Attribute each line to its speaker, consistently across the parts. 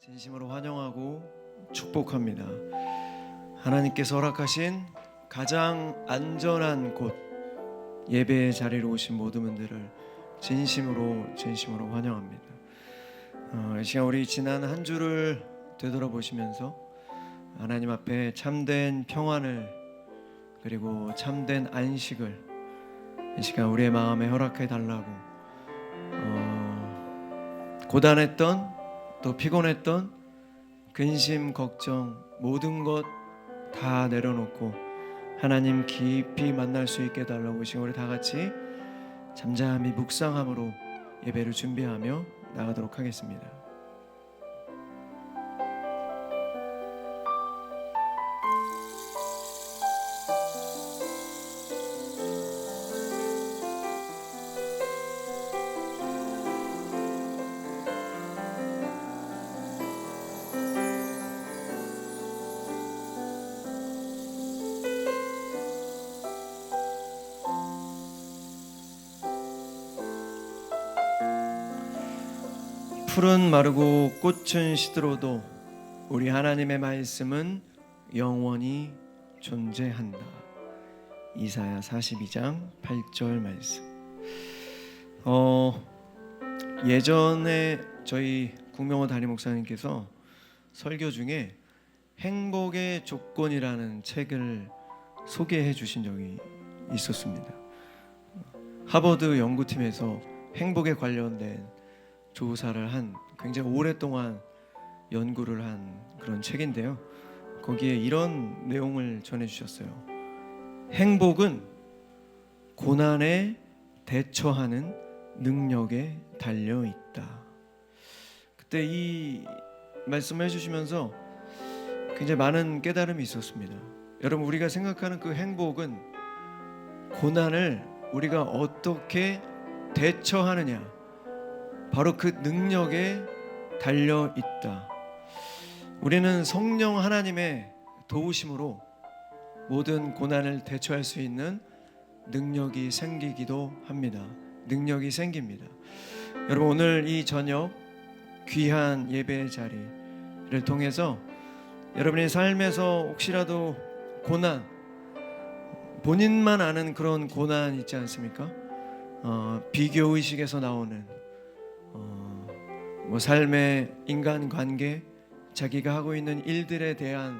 Speaker 1: 진심으로 환영하고 축복합니다. 하나님께서 허락하신 가장 안전한 곳 예배의 자리로 오신 모든 분들을 진심으로 환영합니다. 이 시간 우리 지난 한 주를 되돌아보시면서 하나님 앞에 참된 평안을 그리고 참된 안식을 이 시간 우리의 마음에 허락해 달라고 고단했던 또 피곤했던 근심 걱정 모든 것 다 내려놓고 하나님 깊이 만날 수 있게 해달라고 지금 우리 다 같이 잠잠히 묵상함으로 예배를 준비하며 나가도록 하겠습니다. 풀은 마르고 꽃은 시들어도 우리 하나님의 말씀은 영원히 존재한다. 이사야 42장 8절 말씀. 예전에 저희 국명호 담임 목사님께서 설교 중에 행복의 조건이라는 책을 소개해 주신 적이 있었습니다. 하버드 연구팀에서 행복에 관련된 조사를 한 굉장히 오랫동안 연구를 한 그런 책인데요. 거기에 이런 내용을 전해주셨어요. 행복은 고난에 대처하는 능력에 달려있다. 그때 이 말씀을 해주시면서 굉장히 많은 깨달음이 있었습니다. 여러분, 우리가 생각하는 그 행복은 고난을 우리가 어떻게 대처하느냐, 바로 그 능력에 달려 있다. 우리는 성령 하나님의 도우심으로 모든 고난을 대처할 수 있는 능력이 생기기도 합니다. 능력이 생깁니다. 여러분, 오늘 이 저녁 귀한 예배의 자리를 통해서 여러분의 삶에서 혹시라도 고난, 본인만 아는 그런 고난 있지 않습니까? 비교의식에서 나오는 삶의 인간관계, 자기가 하고 있는 일들에 대한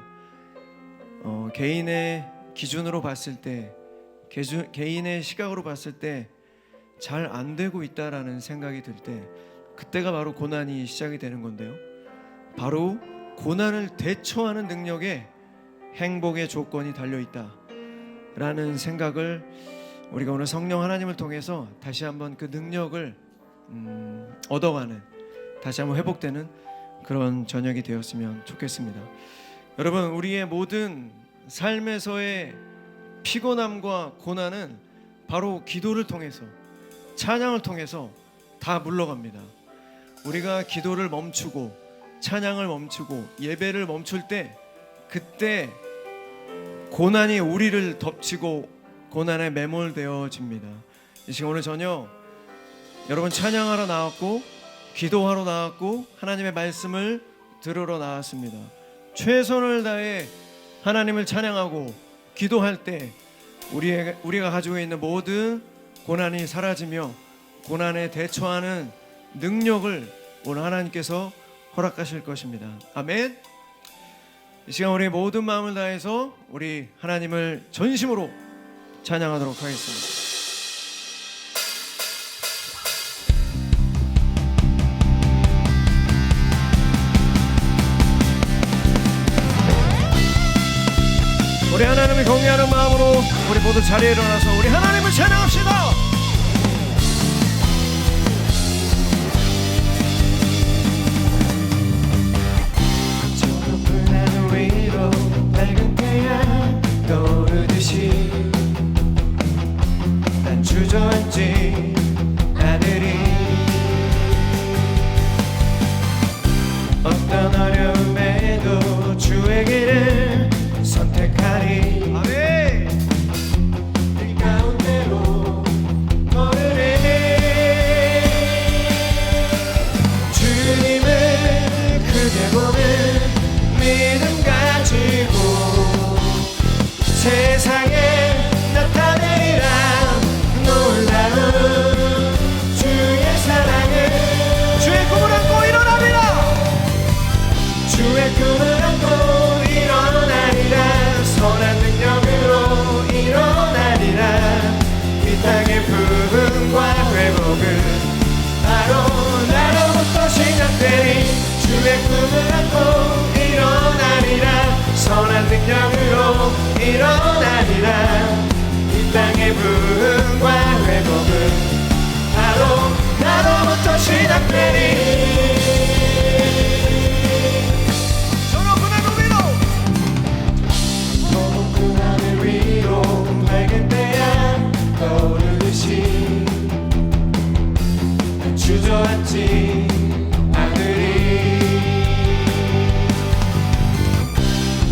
Speaker 1: 개인의 기준으로 봤을 때, 개인의 시각으로 봤을 때 잘 안 되고 있다라는 생각이 들 때, 그때가 바로 고난이 시작이 되는 건데요. 바로 고난을 대처하는 능력에 행복의 조건이 달려있다라는 생각을 우리가 오늘 성령 하나님을 통해서 다시 한번 그 능력을 얻어가는, 다시 한번 회복되는 그런 저녁이 되었으면 좋겠습니다. 여러분, 우리의 모든 삶에서의 피곤함과 고난은 바로 기도를 통해서, 찬양을 통해서 다 물러갑니다. 우리가 기도를 멈추고 찬양을 멈추고 예배를 멈출 때, 그때 고난이 우리를 덮치고 고난에 매몰되어집니다. 이 시간 오늘 저녁 여러분 찬양하러 나왔고 기도하러 나왔고 하나님의 말씀을 들으러 나왔습니다. 최선을 다해 하나님을 찬양하고 기도할 때 우리가 가지고 있는 모든 고난이 사라지며 고난에 대처하는 능력을 오늘 하나님께서 허락하실 것입니다. 아멘. 이 시간 우리 모든 마음을 다해서 우리 하나님을 전심으로 찬양하도록 하겠습니다. 우리 하나님을 경외하는 마음으로 우리 모두 자리에 일어나서 우리 하나님을 찬양합시다. 저 하늘 위로 밝은 태양 떠오르듯이 난 주저앉지 않으리. 어떤 어려움에도 주의 길을 선택하리. 아멘. 그 가운데로 능력으로 일어나리라. 이 땅의 부흥과 회복은 바로 나로부터 시작되리. 저 높은 하늘 위로, 저 높은 하늘 위로 밝은 태양 떠오르듯이 주저앉지 않으리.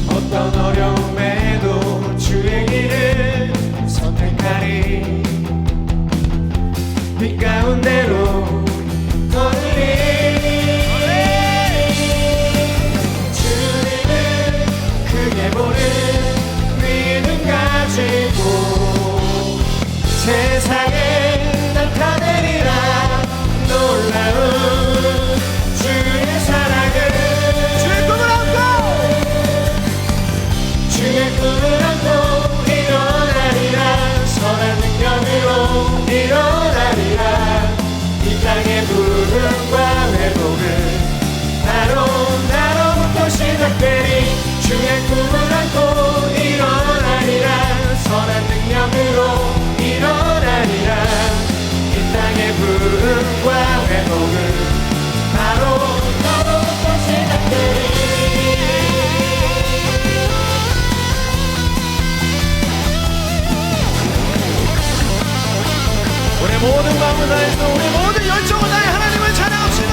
Speaker 1: 어떤 어려움에도 주의 길을 선택하리. 빛 가운데로 걸으리. 주님을 크게 보는 믿음 가지고 세상에 나타내리라. 놀라운 주의 사랑을, 주의 꿈을 안고, 주의 꿈을 안고 일어나리라. 선한 능력으로 일어나리라. 이 땅의 부흥과 회복은 바로 나로부터 시작되리. 주의 꿈을 안고 일어나리라. 선한 능력으로 일어나리라. 이 땅의 부흥과 회복은 바로 나로부터 시작되리. 우리 모든 마음을 다해서 우리 모든 열정을 다해 하나님을 찬양합시다.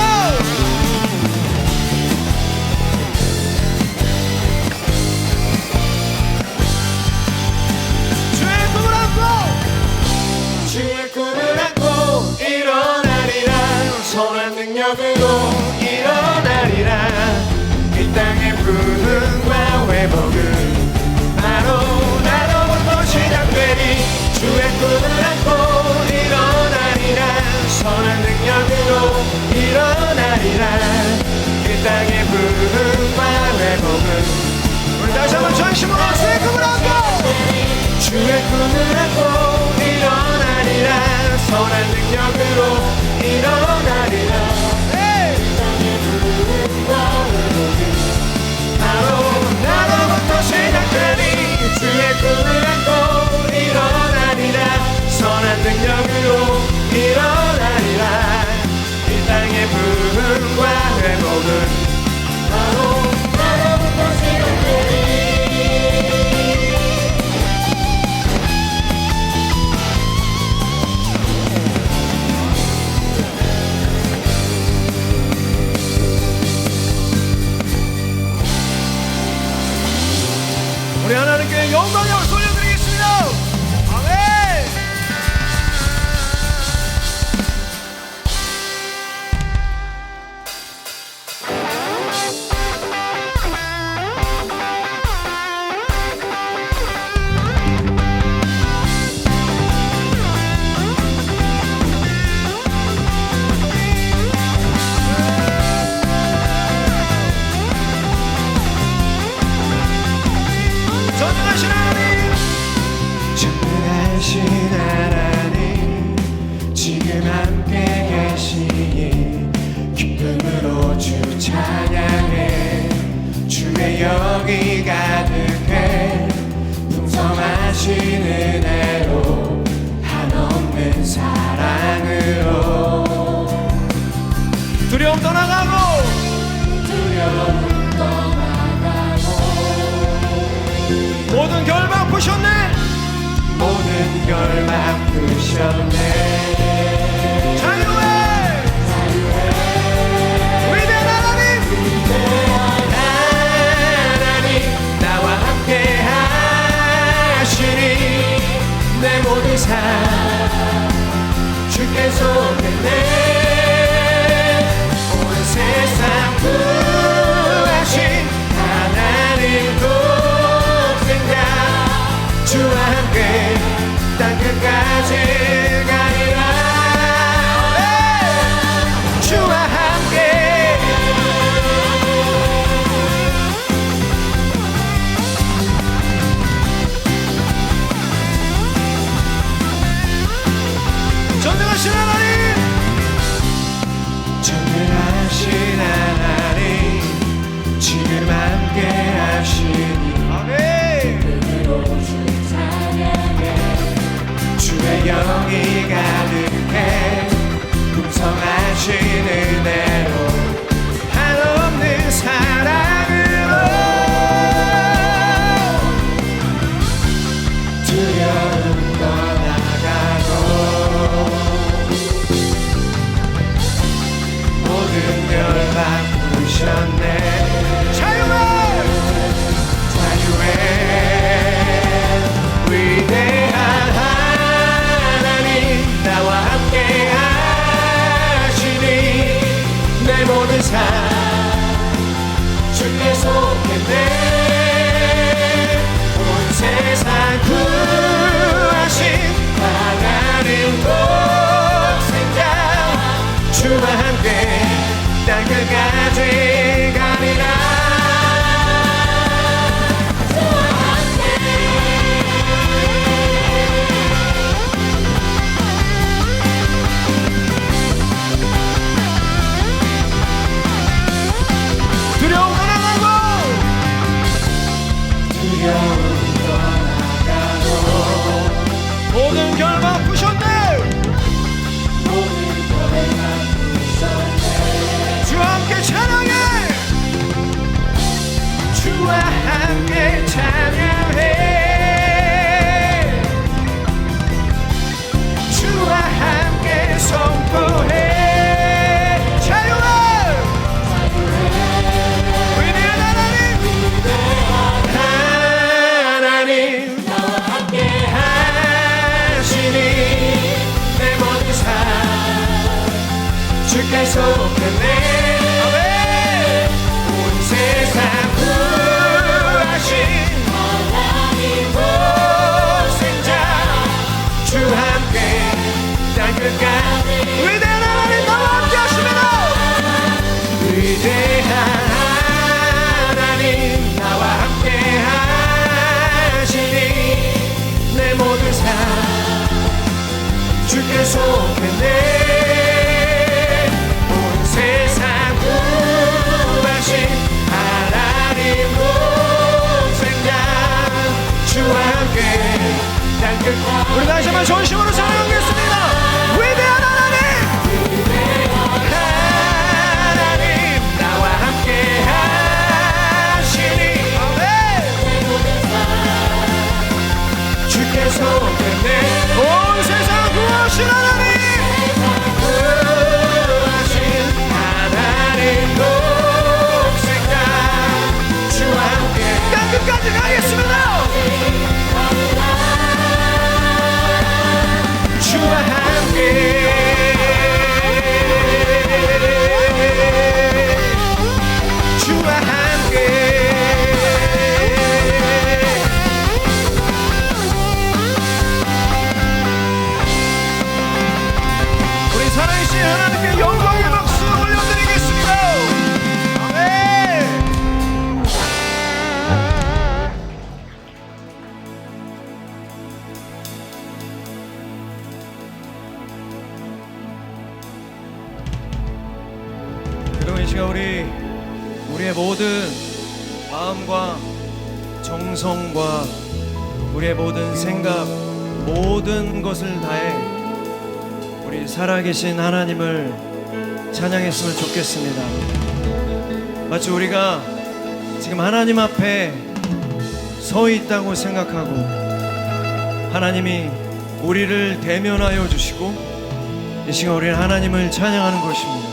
Speaker 1: 주의 꿈을 안고, 주의 꿈을 안고 일어나리라. 선한 능력으로 일어나리라. 이 땅의 부흥과 회복은 바로 나로부터 시작되리. 주의 꿈을 안고 일어나리라. 선한 능력으로 일어나리라. 이 땅의 부흥과 회복은, 우리 다시 한번 전심으로 주의 꿈을 안고, 주의 꿈을 안고 일어나리라. 선한 능력으로 일어나리라. 이 땅의 부흥과 회복은 바로 나로부터 시작되리. 주의 꿈을 안고 일어나리라. 선한 능력으로 일어나리라. 이 땅의 부흥과 회복은 바로 나로부터 시작되리. 우리 하나님께 영광을 돌려드리겠습니다. 아멘. 전능하신 하나님, 전능하신 하나님, 지금 함께 계시니 기쁨으로 주 찬양해. 주의 영이 가득해 풍성하신 은혜로 한없는 사랑으로 두려움 떠나가고, 두려움 떠나가고 모든 결박 푸셨네. 모든 결박 푸셨네. 자유해, 자유해. 위대한 하나님, 위대한 하나님, 나와 함께 하시니 내 모든 삶 주께 속했네. 온 세상 구하신 하나님 독생자 주와 함께 땅끝까지 가리라. 영이 가득해 풍성하신 은혜로 한없는 사랑으로 두려움 떠나가고 모든 별 바꾸셨네. 자유해 위대한 하나님 나와 함께 하시니 내 모든 삶 주께 속했네. 온 세상 구하신 하나님 독생자 주와 함께 땅 끝까지 가리라. 두려움 떠나가고 모든 결과 푸셨네. 주와 함께 찬양해. 주와 함께 찬양해. 주와 함께 선포해. 주께 속했네. 온 세상 구하신 하나님 독생자 주와 함께 땅 끝까지 위대한 하나님 나와 함께 하시면서 위대한 하나님 나와 함께 하시니 내 모든 삶 주께 속했네. 세상 구하신 하나님 독생자 주와 함께 땅 끝까지 우리 다시 한번 전심으로 찬양하겠습니다. 위대한 하나님 하나님 나와 함께 하시니 주께 속했네. 온 세상 구하신 하나님 독생자 주와 함께 땅 끝까지 가겠습니다. 주와 함께 주와 함께 우리 살아계신 하나님께 영광의 박수 올려드리겠습니다. 그동안 이 시간 우리의 모든 마음과 정성과 우리의 모든 생각 모든 것을 다해 우리 살아계신 하나님을 찬양했으면 좋겠습니다. 마치 우리가 지금 하나님 앞에 서 있다고 생각하고 하나님이 우리를 대면하여 주시고 이 시간 우리는 하나님을 찬양하는 것입니다.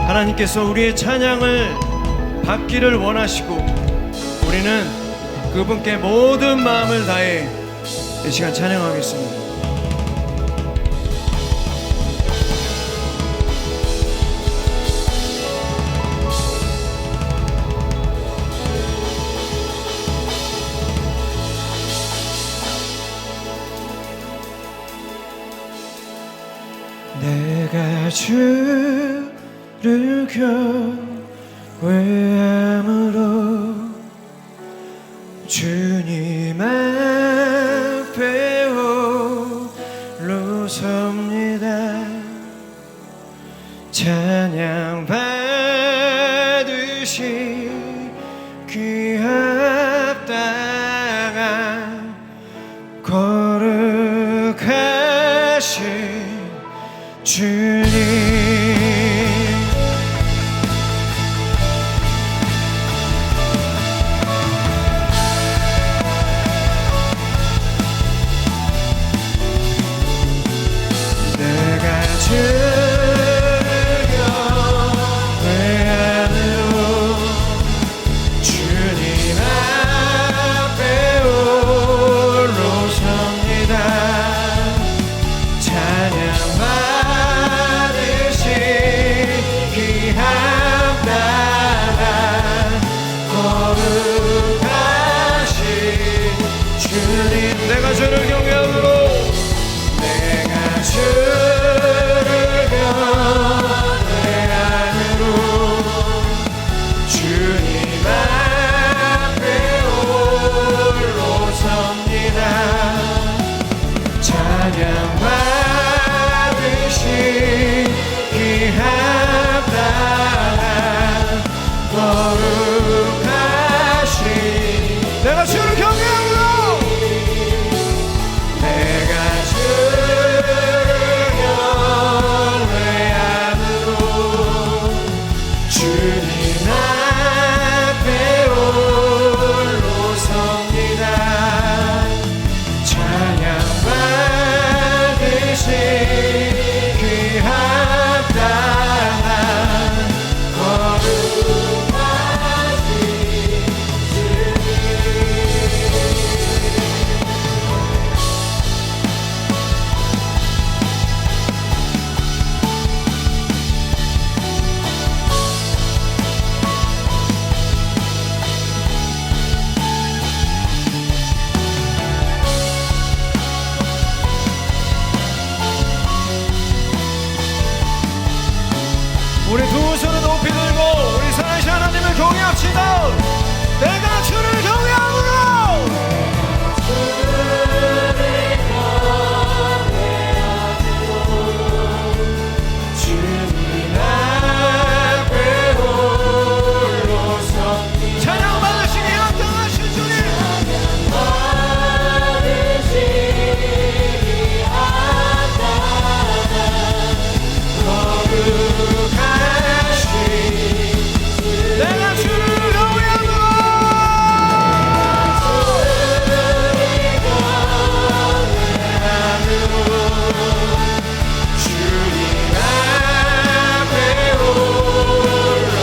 Speaker 1: 하나님께서 우리의 찬양을 받기를 원하시고 우리는 그분께 모든 마음을 다해 이 시간 찬양하겠습니다. 내가 주를 경외함으로 주님 앞에 홀로 섭니다. 찬양 받으시 귀합당한 거룩한 내가 주를 경외함으로 내가 주를 경외함으로 주님 앞에 홀로 섭니다. 찬양 받으시 기합당한 거룩하신 내가 주를 경외함으로 우리 두 손을 높이 들고 우리 살아계신 하나님을 경외합시다. 내가 주를 경외함으로 주님 앞에 홀로 섭니다. 찬양 받으시기 합당하신 주님 내가 주를 경외함으로 주님 앞에 홀로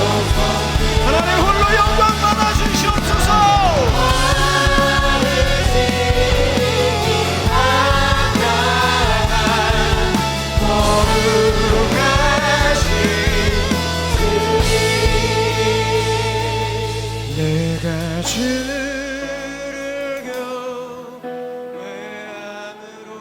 Speaker 1: 하나님 홀로 영광 받아 주시옵소서. 내가 주를 경외함으로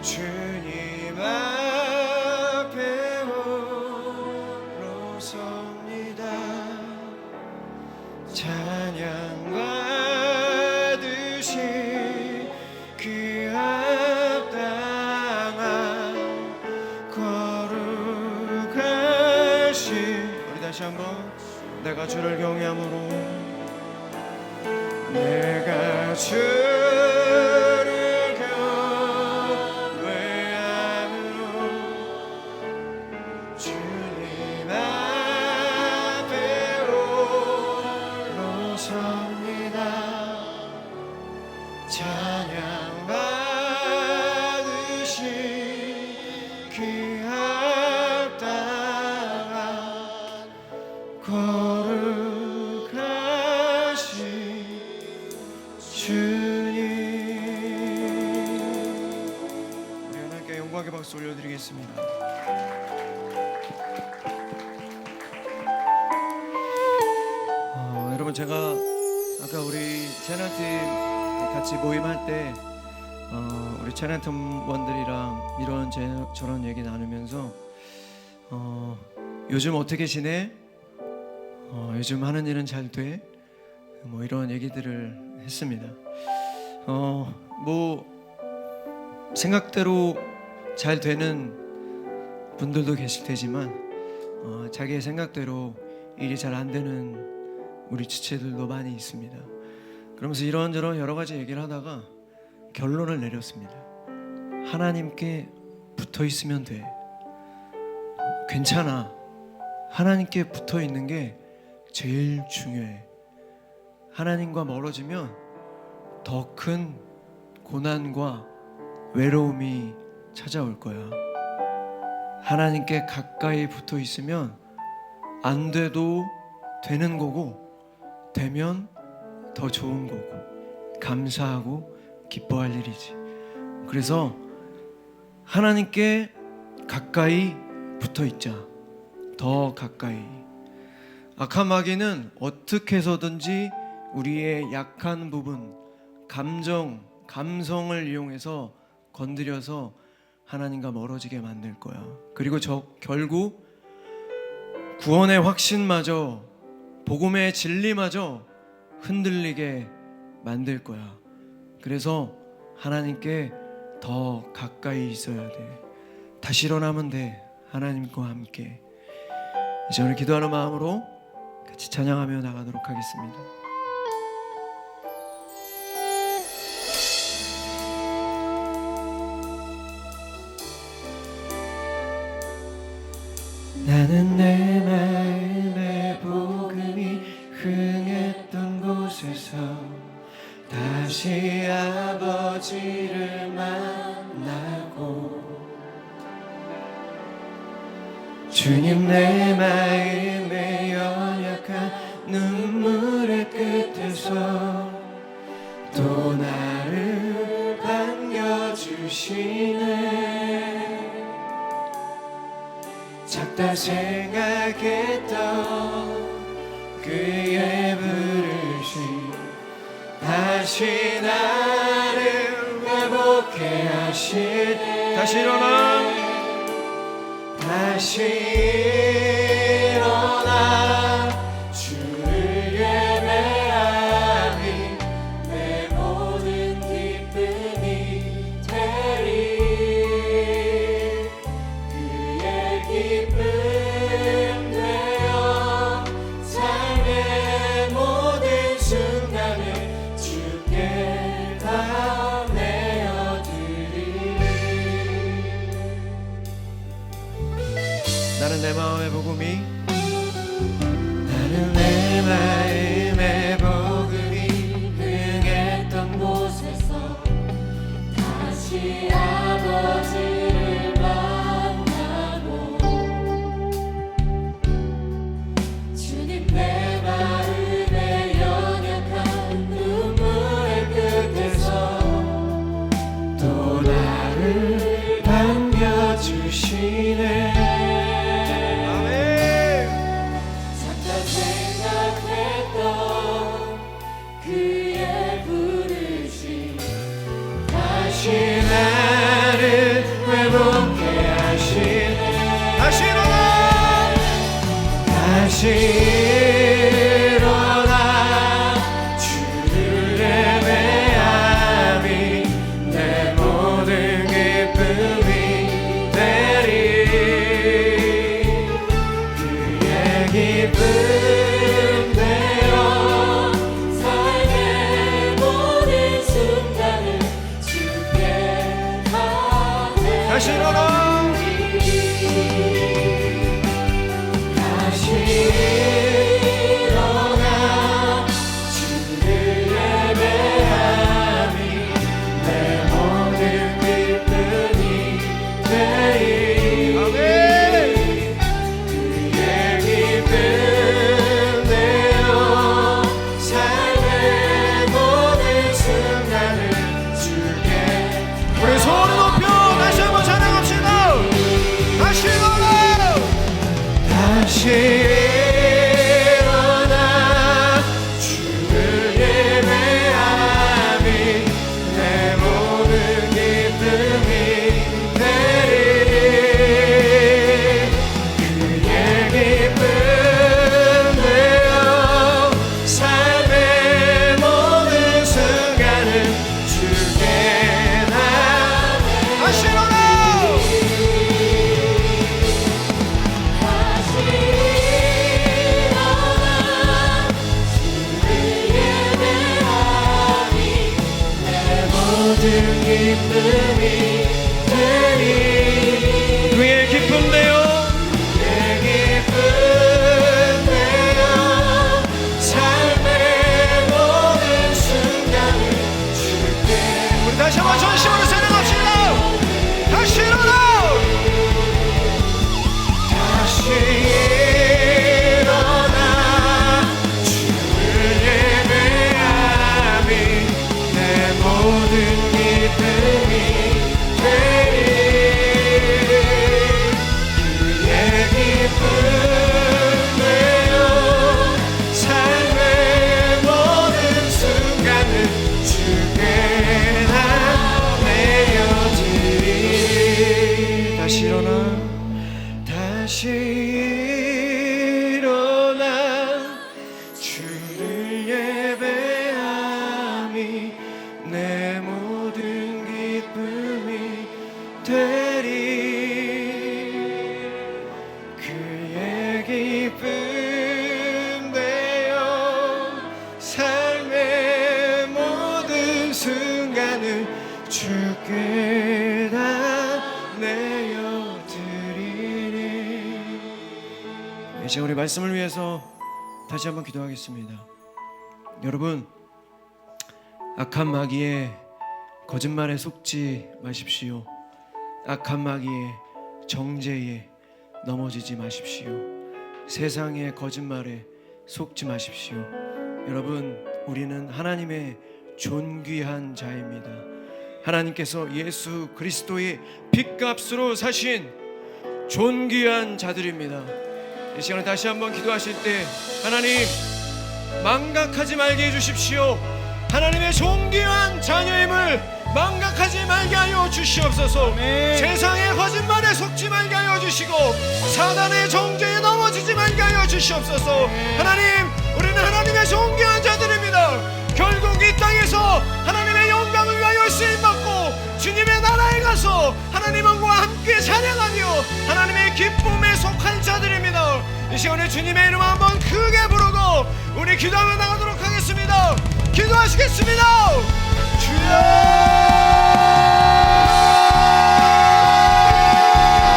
Speaker 1: 주님 앞에 홀로 섭니다. 찬양 받으시 귀합당한 거룩하신 우리 다시 한번 내가 주를 경외함으로 내가 주를 경외함으로 주님 앞에 홀로 섭니다. 찬양 받으시 귀합당한 거룩하신 주님. 우리 하나님께 영광의 박수 올려드리겠습니다. 여러분 제가 아까 우리 찬양팀 같이 모임할 때 우리 찬양팀원들이랑 이런 저런 얘기 나누면서 요즘 어떻게 지내? 요즘 하는 일은 잘 돼? 뭐 이런 얘기들을 했습니다. 뭐 생각대로 잘 되는 분들도 계실 테지만 자기의 생각대로 일이 잘 안 되는 우리 지체들도 많이 있습니다. 그러면서 이런저런 여러 가지 얘기를 하다가 결론을 내렸습니다. 하나님께 붙어 있으면 돼. 괜찮아. 하나님께 붙어 있는 게 제일 중요해. 하나님과 멀어지면 더 큰 고난과 외로움이 찾아올 거야. 하나님께 가까이 붙어 있으면 안 돼도 되는 거고, 되면 더 좋은 거고, 감사하고 기뻐할 일이지. 그래서 하나님께 가까이 붙어 있자. 더 가까이. 악한 마귀는 어떻게 해서든지 우리의 약한 부분, 감성을 이용해서 건드려서 하나님과 멀어지게 만들 거야. 그리고 결국 구원의 확신마저, 복음의 진리마저 흔들리게 만들 거야. 그래서 하나님께 더 가까이 있어야 돼. 다시 일어나면 돼. 하나님과 함께. 이제 오늘 기도하는 마음으로 같이 찬양하며 나가도록 하겠습니다. 나는 내 마음의 복음이 흥했던 곳에서 다시 아버지를 만나고, 주님 내 마음의 연약한 눈물의 끝에서 또 나를 반겨주시네. 작다 생각했던 그의 부르심 다시 나를 회복해 하시네. 다시 일어나, 다시 일어나 주를 예배하니 내 모든 기쁨이 되리. 그의 기쁨 되어 삶의 모든 순간을 주께 다 내어드리리. 나는 내 마음의 복음이, 나는 내 마음의 복음이 흥했던 곳에서 다시 아버지를 만나고, 주님 내 마음의 연약한 눈물의 끝에서 또 나를 반겨주시네. 그의 부르심 다시 나를 회복해 하시네. 다시 일어나, 다시 일어나 주를 예배하니 내 모든 기쁨이 되리. 그의 기쁨 다시 일어나, 다시 일어나 주를 예배하니 내 모든 기쁨이 되리. 그의 기쁨 되어 삶의 모든 순간을 주께. 우리 손을 높여 다시 한번 찬양합시다. 다시 일어나, 다시 일어나 주를 예배하니 내 모든 기쁨이 되리. 그의 기쁨 되어 삶의 모든 순간을 주께 나. 다시 일어나, 다시 다시 일어나 주를 예배함이 내 모든 기쁨이 되리. 그의 기쁨 되어 삶의 모든 순간을 주께 다 내어드리리. 이제 우리 말씀을 위해서 다시 한번 기도하겠습니다. 여러분, 악한 마귀의 거짓말에 속지 마십시오. 악한 마귀의 정죄에 넘어지지 마십시오. 세상의 거짓말에 속지 마십시오. 여러분, 우리는 하나님의 존귀한 자입니다. 하나님께서 예수 그리스도의 핏값으로 사신 존귀한 자들입니다. 이 시간에 다시 한번 기도하실 때 하나님, 망각하지 말게 해주십시오. 하나님의 존귀한 자녀임을 망각하지 말게 하여 주시옵소서. 세상의 거짓말에 속지 말게 하여 주시고 사단의 정죄에 넘어지지 말게 하여 주시옵소서. 하나님, 우리는 하나님의 존귀한 자들입니다. 결국 이 땅에서 하나님의 영광을 위하여 쓰임받고 주님의 나라에 가서 하나님과 함께 찬양하며 하나님의 기쁨에 속한 자들입니다. 이 시간에 주님의 이름 한번 크게 부르고 우리 기도하며 나가도록 하겠습니다. 기도하시겠습니다. 주여,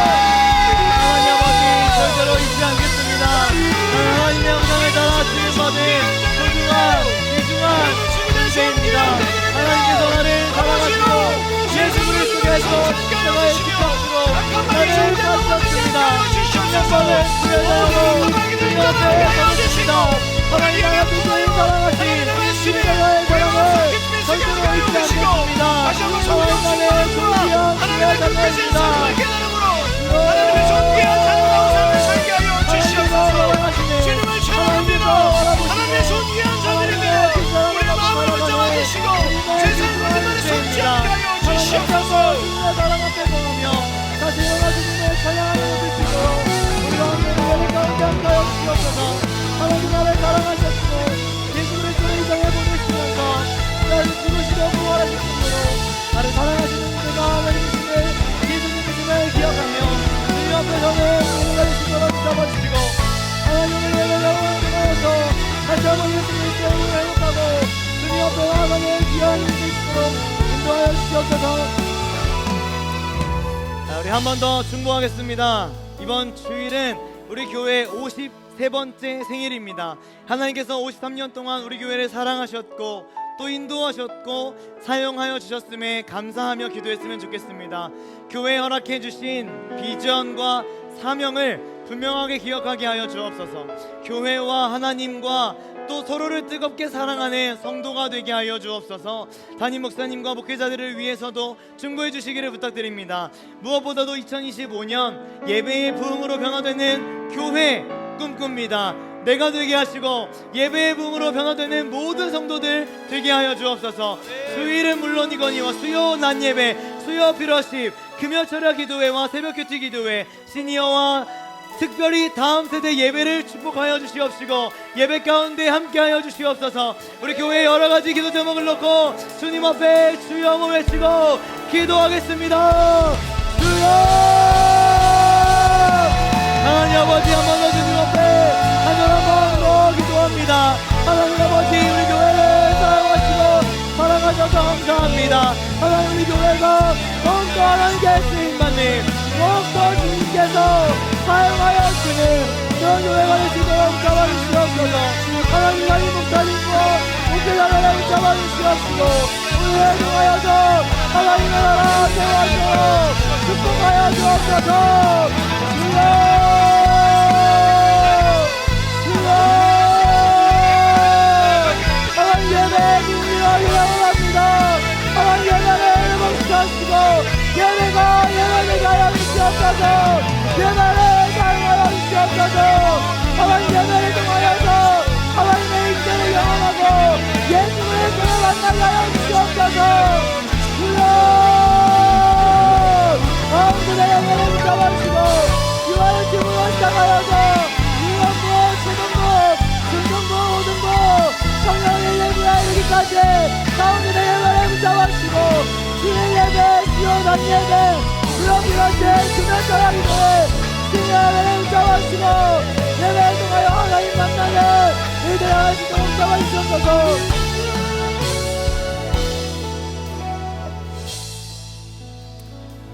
Speaker 2: 하나님 아버지, 절대로 잊지 않겠습니다. 하나님의 영광을 따라 주님받은 소중한 귀중한 존재입니다. 하나님께서 나를 사랑하시고 예수 그리스도께서 십자가의 피값으로 나를 사셨습니다. 영광을 부여하고 주님 앞에 서겠습니다. 하나님 아버지의 사랑하신 주님의 사랑을 절대로 잊지 않겠습니다. 하나님의 존귀한 주의 자녀입니다.
Speaker 1: 하나님의 존귀한 자녀로 삶을 살게 하여 주시옵소서. 주님을 찬양합니다. 하나님의 존귀한 자들입니다. 우리의 마음을 붙잡아주시고 세상 거짓말에 속지 않게 하여 주시옵소서.
Speaker 2: 주님의 사랑 앞에 서며 다시 일어나 주님의 찬양을 드시고 우리가 함께 노래를 가운데 함께 하여 주시옵소서. 하나님 나를 사랑하셨고 예수 그리스도를 이 땅에 보내시면서 나를 죽으시고 부활하신 분으로 나를 사랑하시는 그가 하나님이심을 예수님이심을 기억하며 주님 앞에서는 우리가 주시도록 잡아주시고 하나님을 예배하고 통하여서 다시 한번 예수 그리스도의 이름을 회복하고 주님 앞에 나아가는 귀한 일이 되시도록 인도하여 주시옵소서. 우리 한 번 더 중보하겠습니다. 이번 주일은 우리 교회 53번째 생일입니다. 하나님께서 53년 동안 우리 교회를 사랑하셨고 또 인도하셨고 사용하여 주셨음에 감사하며 기도했으면 좋겠습니다. 교회에 허락해 주신 비전과 사명을 분명하게 기억하게 하여 주옵소서. 교회와 하나님과 또 서로를 뜨겁게 사랑하는 성도가 되게 하여 주옵소서. 담임 목사님과 목회자들을 위해서도 중보해 주시기를 부탁드립니다. 무엇보다도 2025년 예배의 부흥으로 변화되는 교회 꿈꿉니다. 내가 되게 하시고 예배의 부흥으로 변화되는 모든 성도들 되게 하여 주옵소서. 수요일은 물론이거니와 수요 낮 예배, 수요 피러십, 금요 철야 기도회와 새벽 큐티 기도회, 시니어와 특별히 다음 세대 예배를 축복하여 주시옵시고 예배 가운데 함께하여 주시옵소서. 우리 교회에 여러가지 기도 제목을 놓고 주님 앞에 주여 외치고 기도하겠습니다. 주여! 하나님 아버지, 한 번 더 주님 앞에 한 번 더 기도합니다. 하나님 아버지, 우리 교회를 사랑하시고 사랑하셔서 감사합니다. 하나님, 우리 교회가 더욱더 하나님께 쓰임받는 더욱더 주님께서 사용하여 주는 그런 교회가 되시도록 잡아주시옵소서. 하나님, 이 목사님과 목회자를 잡아주시옵시고 우리를 통하여서 하나님의 나라 세워서 축복하여 주옵소서. 주여! 하나님 예배의 기운이라 기도합니다. 하나님 예배를 멈추시고 예배가 예배되게 하여 주시옵소서. 예배를 사용하여 주시옵소서. 하나님 예배를 통하여서 하나님의 인생을 경험하고 예수의 손을 만나게 하여 주시옵소서. 주여! 마음들의 영혼을 붙잡아주시고 유아의 기분을
Speaker 3: 귀한 예배 무럭무럭해 주는 사람이네 신의 인정하시고 예배를 통하여 하나님 만나는 이들의 지도록 잡아주시옵소서.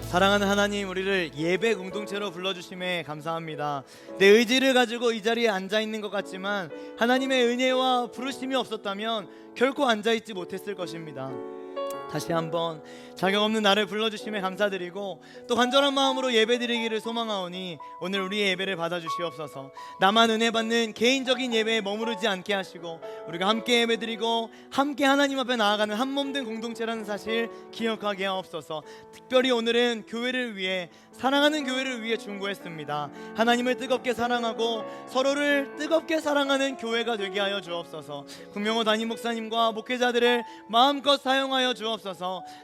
Speaker 2: 사랑하는 하나님, 우리를 예배 공동체로 불러주심에 감사합니다. 내 의지를 가지고 이 자리에 앉아있는 것 같지만 하나님의 은혜와 부르심이 없었다면 결코 앉아있지 못했을 것입니다. 다시 한번 자격 없는 나를 불러주심에 감사드리고 또 간절한 마음으로 예배드리기를 소망하오니 오늘 우리의 예배를 받아주시옵소서. 나만 은혜 받는 개인적인 예배에 머무르지 않게 하시고 우리가 함께 예배드리고 함께 하나님 앞에 나아가는 한 몸 된 공동체라는 사실 기억하게 하옵소서. 특별히 오늘은 교회를 위해, 사랑하는 교회를 위해 중보했습니다. 하나님을 뜨겁게 사랑하고 서로를 뜨겁게 사랑하는 교회가 되게 하여 주옵소서. 국명호 담임 목사님과 목회자들을 마음껏 사용하여 주옵소서.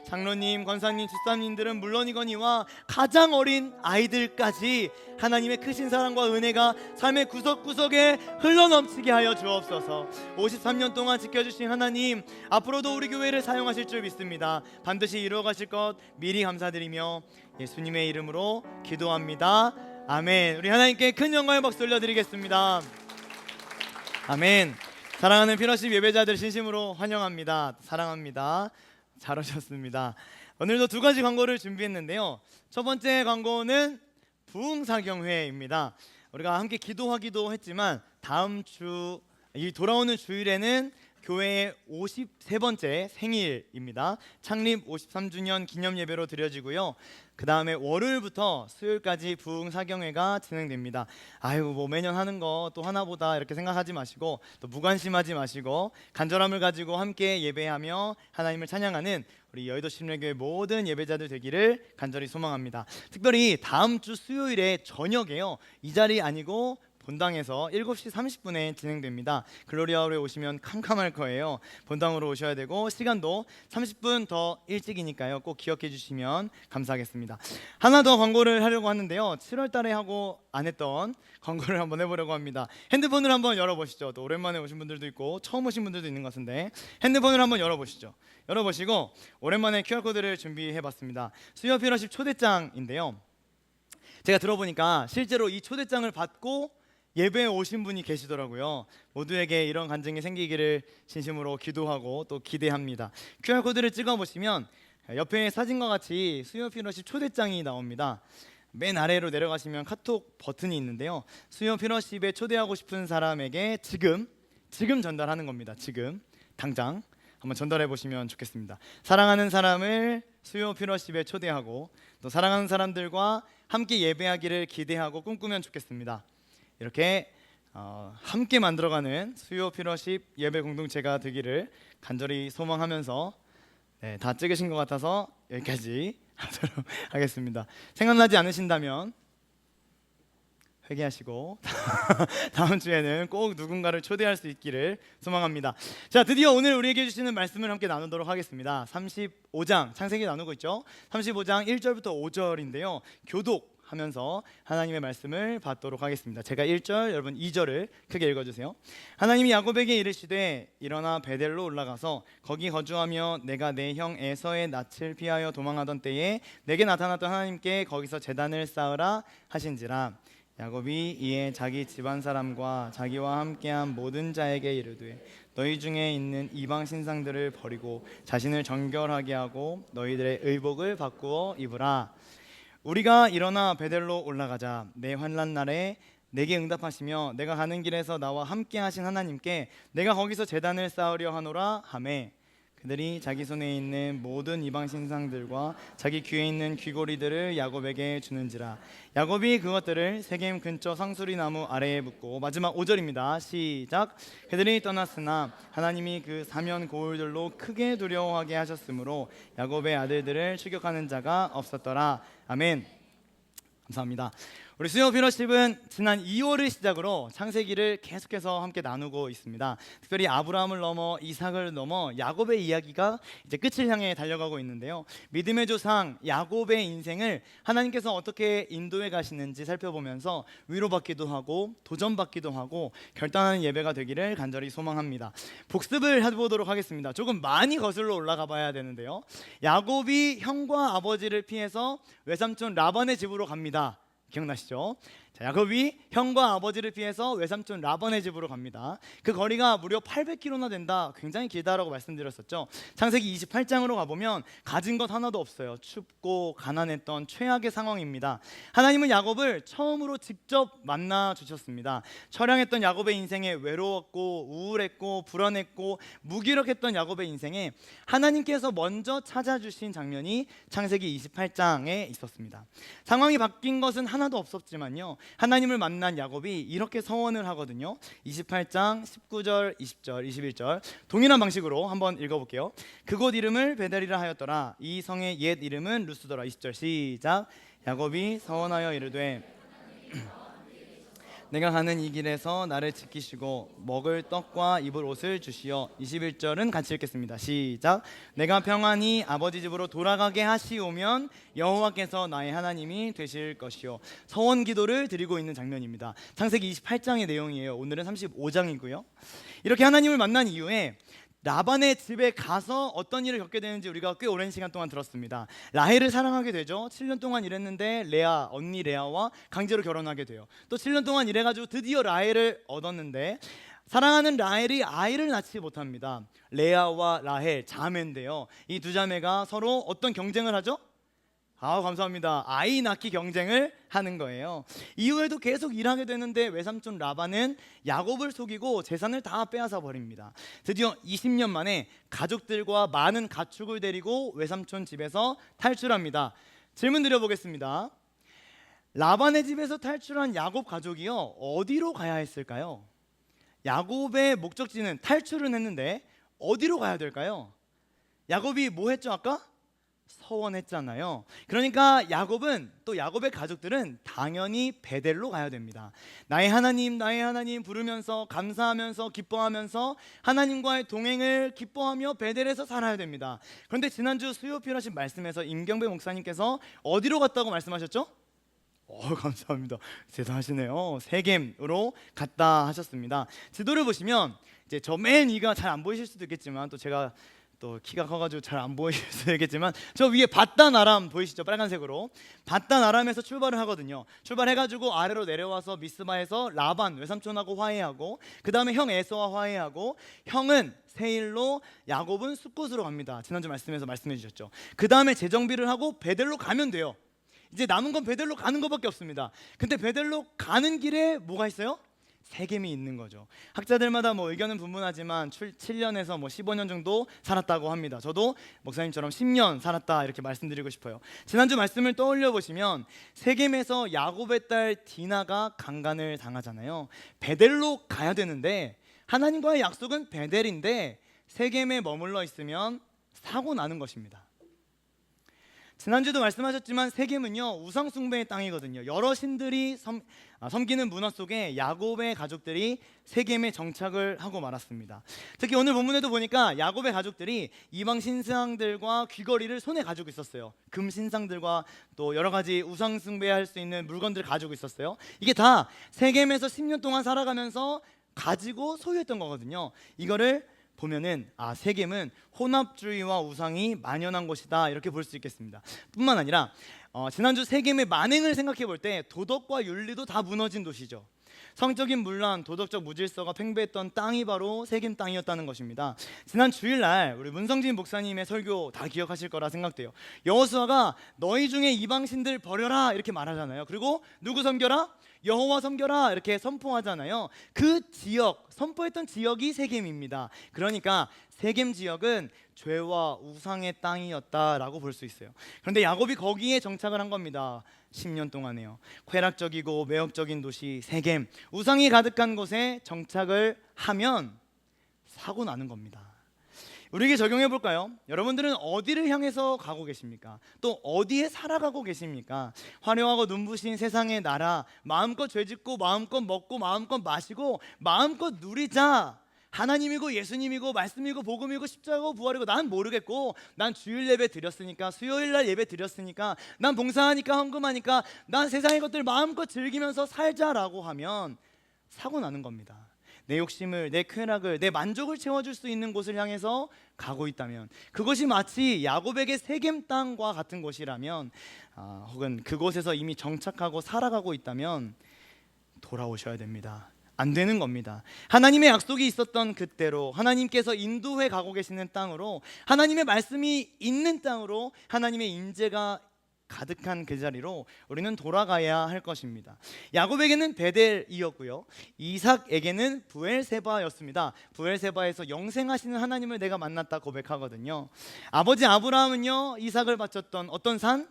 Speaker 2: 장로님, 권사님, 집사님들은 물론이거니와 가장 어린 아이들까지 하나님의 크신 사랑과 은혜가 삶의 구석구석에 흘러넘치게 하여 주옵소서. 53년 동안 지켜주신 하나님, 앞으로도 우리 교회를 사용하실 줄 믿습니다. 반드시 이루어가실 것 미리 감사드리며 예수님의 이름으로 기도합니다. 아멘. 우리 하나님께 큰 영광의 박수 올려드리겠습니다. 아멘. 사랑하는 피너십 예배자들 진심으로 환영합니다. 사랑합니다. 잘 오셨습니다. 오늘도 두 가지 광고를 준비했는데요. 첫 번째 광고는 부흥사경회입니다. 우리가 함께 기도하기도 했지만 다음 주, 이 돌아오는 주일에는 교회의 53번째 생일입니다. 창립 53주년 기념 예배로 드려지고요. 그 다음에 월요일부터 수요일까지 부흥사경회가 진행됩니다. 아유, 뭐 매년 하는 거 또 하나보다 이렇게 생각하지 마시고 또 무관심하지 마시고 간절함을 가지고 함께 예배하며 하나님을 찬양하는 우리 여의도 심령교회 모든 예배자들 되기를 간절히 소망합니다. 특별히 다음 주 수요일에 저녁에요, 이 자리 아니고 본당에서 7시 30분에 진행됩니다. 글로리아홀에 오시면 캄캄할 거예요. 본당으로 오셔야 되고 시간도 30분 더 일찍이니까요. 꼭 기억해 주시면 감사하겠습니다. 하나 더 광고를 하려고 하는데요. 7월 달에 하고 안 했던 광고를 한번 해보려고 합니다. 핸드폰을 한번 열어보시죠. 또 오랜만에 오신 분들도 있고 처음 오신 분들도 있는 것 같은데 핸드폰을 한번 열어보시죠. 열어보시고 오랜만에 QR코드를 준비해봤습니다. 수요 피너십 초대장인데요. 제가 들어보니까 실제로 이 초대장을 받고 예배에 오신 분이 계시더라고요. 모두에게 이런 간증이 생기기를 진심으로 기도하고 또 기대합니다. QR코드를 찍어보시면 옆에 사진과 같이 수요 피너십 초대장이 나옵니다. 맨 아래로 내려가시면 카톡 버튼이 있는데요. 수요 피너십에 초대하고 싶은 사람에게 지금 전달하는 겁니다. 지금 당장 한번 전달해 보시면 좋겠습니다. 사랑하는 사람을 수요 피너십에 초대하고 또 사랑하는 사람들과 함께 예배하기를 기대하고 꿈꾸면 좋겠습니다. 이렇게 함께 만들어가는 수요 피너십 예배 공동체가 되기를 간절히 소망하면서 다 찍으신 것 같아서 여기까지 하도록 하겠습니다. 생각나지 않으신다면 회개하시고 다음 주에는 꼭 누군가를 초대할 수 있기를 소망합니다. 자, 드디어 오늘 우리에게 주시는 말씀을 함께 나누도록 하겠습니다. 35장, 창세기 나누고 있죠. 35장 1절부터 5절인데요. 교독 하면서 하나님의 말씀을 받도록 하겠습니다. 제가 1절, 여러분 2절을 크게 읽어주세요. 하나님이 야곱에게 이르시되 일어나 베델로 올라가서 거기 거주하며 내가 내 형 에서의 낯을 피하여 도망하던 때에 내게 나타났던 하나님께 거기서 제단을 쌓으라 하신지라. 야곱이 이에 자기 집안 사람과 자기와 함께한 모든 자에게 이르되 너희 중에 있는 이방 신상들을 버리고 자신을 정결하게 하고 너희들의 의복을 바꾸어 입으라. 우리가 일어나 베델로 올라가자. 내 환난 날에 내게 응답하시며 내가 가는 길에서 나와 함께 하신 하나님께 내가 거기서 제단을 쌓으려 하노라 하매 그들이 자기 손에 있는 모든 이방 신상들과 자기 귀에 있는 귀고리들을 야곱에게 주는지라. 야곱이 그것들을 세겜 근처 상수리 나무 아래에 묻고, 마지막 5절입니다. 시작. 그들이 떠났으나 하나님이 그 사면 고울들로 크게 두려워하게 하셨으므로 야곱의 아들들을 추격하는 자가 없었더라. 아멘. 감사합니다. 우리 수요 피러십은 지난 2월을 시작으로 창세기를 계속해서 함께 나누고 있습니다. 특별히 아브라함을 넘어 이삭을 넘어 야곱의 이야기가 이제 끝을 향해 달려가고 있는데요. 믿음의 조상 야곱의 인생을 하나님께서 어떻게 인도해 가시는지 살펴보면서 위로받기도 하고 도전받기도 하고 결단하는 예배가 되기를 간절히 소망합니다. 복습을 해보도록 하겠습니다. 조금 많이 거슬러 올라가 봐야 되는데요. 야곱이 형과 아버지를 피해서 외삼촌 라반의 집으로 갑니다. 기억나시죠? 자, 야곱이 형과 아버지를 피해서 외삼촌 라반의 집으로 갑니다. 그 거리가 무려 800km나 된다. 굉장히 길다라고 말씀드렸었죠. 창세기 28장으로 가보면 가진 것 하나도 없어요. 춥고 가난했던 최악의 상황입니다. 하나님은 야곱을 처음으로 직접 만나 주셨습니다. 처량했던 야곱의 인생에 외로웠고 우울했고 불안했고 무기력했던 야곱의 인생에 하나님께서 먼저 찾아주신 장면이 창세기 28장에 있었습니다. 상황이 바뀐 것은 하나도 없었지만요, 하나님을 만난 야곱이 이렇게 서원을 하거든요. 28장 19절, 20절, 21절 동일한 방식으로 한번 읽어볼게요. 그곳 이름을 베델이라 하였더라. 이 성의 옛 이름은 루스더라. 20절 시작. 야곱이 서원하여 이르되 내가 가는 이 길에서 나를 지키시고 먹을 떡과 입을 옷을 주시어. 21절은 같이 읽겠습니다. 시작. 내가 평안히 아버지 집으로 돌아가게 하시오면 여호와께서 나의 하나님이 되실 것이요. 서원 기도를 드리고 있는 장면입니다. 창세기 28장의 내용이에요. 오늘은 35장이고요. 이렇게 하나님을 만난 이후에 라반의 집에 가서 어떤 일을 겪게 되는지 우리가 꽤 오랜 시간 동안 들었습니다. 라헬을 사랑하게 되죠. 7년 동안 일했는데 레아, 언니 레아와 강제로 결혼하게 돼요. 또 7년 동안 일해가지고 드디어 라헬을 얻었는데 사랑하는 라헬이 아이를 낳지 못합니다. 레아와 라헬 자매인데요, 이 두 자매가 서로 어떤 경쟁을 하죠? 감사합니다. 아이 낳기 경쟁을 하는 거예요. 이후에도 계속 일하게 되는데 외삼촌 라반은 야곱을 속이고 재산을 다 빼앗아 버립니다. 드디어 20년 만에 가족들과 많은 가축을 데리고 외삼촌 집에서 탈출합니다. 질문 드려보겠습니다. 라반의 집에서 탈출한 야곱 가족이요, 어디로 가야 했을까요? 야곱의 목적지는 탈출은 했는데 어디로 가야 될까요? 야곱이 뭐 했죠 아까? 서원했잖아요. 그러니까 야곱은, 또 야곱의 가족들은 당연히 베델로 가야 됩니다. 나의 하나님, 나의 하나님 부르면서 감사하면서 기뻐하면서 하나님과의 동행을 기뻐하며 베델에서 살아야 됩니다. 그런데 지난주 수요 필요하신 말씀에서 임경배 목사님께서 어디로 갔다고 말씀하셨죠? 감사합니다. 대단하시네요. 세겜으로 갔다 하셨습니다. 지도를 보시면 이제 저 맨 위가 잘 안 보이실 수도 있겠지만, 또 제가 또 키가 커가지고 잘 안 보이실 수도 있겠지만, 저 위에 바단 아람 보이시죠? 빨간색으로 바단 아람에서 출발을 하거든요. 출발해가지고 아래로 내려와서 미스바에서 라반 외삼촌하고 화해하고, 그 다음에 형 에서와 화해하고, 형은 세일로, 야곱은 숫곳으로 갑니다. 지난주 말씀에서 말씀해 주셨죠. 그 다음에 재정비를 하고 베델로 가면 돼요. 이제 남은 건 베델로 가는 것밖에 없습니다. 근데 베델로 가는 길에 뭐가 있어요? 세겜이 있는 거죠. 학자들마다 의견은 분분하지만 7년에서 15년 정도 살았다고 합니다. 저도 목사님처럼 10년 살았다 이렇게 말씀드리고 싶어요. 지난주 말씀을 떠올려 보시면 세겜에서 야곱의 딸 디나가 강간을 당하잖아요. 베델로 가야 되는데 하나님과의 약속은 베델인데 세겜에 머물러 있으면 사고 나는 것입니다. 지난주도 말씀하셨지만 세겜은요, 우상 숭배의 땅이거든요. 여러 신들이 섬기는 문화 속에 야곱의 가족들이 세겜에 정착을 하고 말았습니다. 특히 오늘 본문에도 보니까 야곱의 가족들이 이방 신상들과 귀걸이를 손에 가지고 있었어요. 금 신상들과 또 여러 가지 우상 숭배할 수 있는 물건들을 가지고 있었어요. 이게 다 세겜에서 10년 동안 살아가면서 가지고 소유했던 거거든요. 이거를 보면은 세겜은 혼합주의와 우상이 만연한 곳이다 이렇게 볼 수 있겠습니다. 뿐만 아니라 지난주 세겜의 만행을 생각해 볼 때 도덕과 윤리도 다 무너진 도시죠. 성적인 문란, 도덕적 무질서가 팽배했던 땅이 바로 세겜 땅이었다는 것입니다. 지난 주일날 우리 문성진 목사님의 설교 다 기억하실 거라 생각돼요. 여호수아가 너희 중에 이방신들 버려라 이렇게 말하잖아요. 그리고 누구 섬겨라? 여호와 섬겨라 이렇게 선포하잖아요. 그 지역, 선포했던 지역이 세겜입니다. 그러니까 세겜 지역은 죄와 우상의 땅이었다라고 볼 수 있어요. 그런데 야곱이 거기에 정착을 한 겁니다. 10년 동안에요. 쾌락적이고 매혹적인 도시 세겜, 우상이 가득한 곳에 정착을 하면 사고 나는 겁니다. 우리에게 적용해 볼까요? 여러분들은 어디를 향해서 가고 계십니까? 또 어디에 살아가고 계십니까? 화려하고 눈부신 세상의 나라, 마음껏 죄짓고 마음껏 먹고 마음껏 마시고 마음껏 누리자. 하나님이고 예수님이고 말씀이고 복음이고 십자가고 부활이고 난 모르겠고, 난 주일 예배 드렸으니까, 수요일 날 예배 드렸으니까, 난 봉사하니까, 헌금하니까, 난 세상의 것들 마음껏 즐기면서 살자라고 하면 사고 나는 겁니다. 내 욕심을, 내 쾌락을, 내 만족을 채워줄 수 있는 곳을 향해서 가고 있다면, 그것이 마치 야곱에게 세겜 땅과 같은 곳이라면, 혹은 그곳에서 이미 정착하고 살아가고 있다면 돌아오셔야 됩니다. 안 되는 겁니다. 하나님의 약속이 있었던 그때로, 하나님께서 인도해 가고 계시는 땅으로, 하나님의 말씀이 있는 땅으로, 하나님의 인재가 가득한 그 자리로 우리는 돌아가야 할 것입니다. 야곱에게는 베델이었고요, 이삭에게는 부엘세바였습니다. 부엘세바에서 영생하시는 하나님을 내가 만났다 고백하거든요. 아버지 아브라함은요, 이삭을 바쳤던 어떤 산?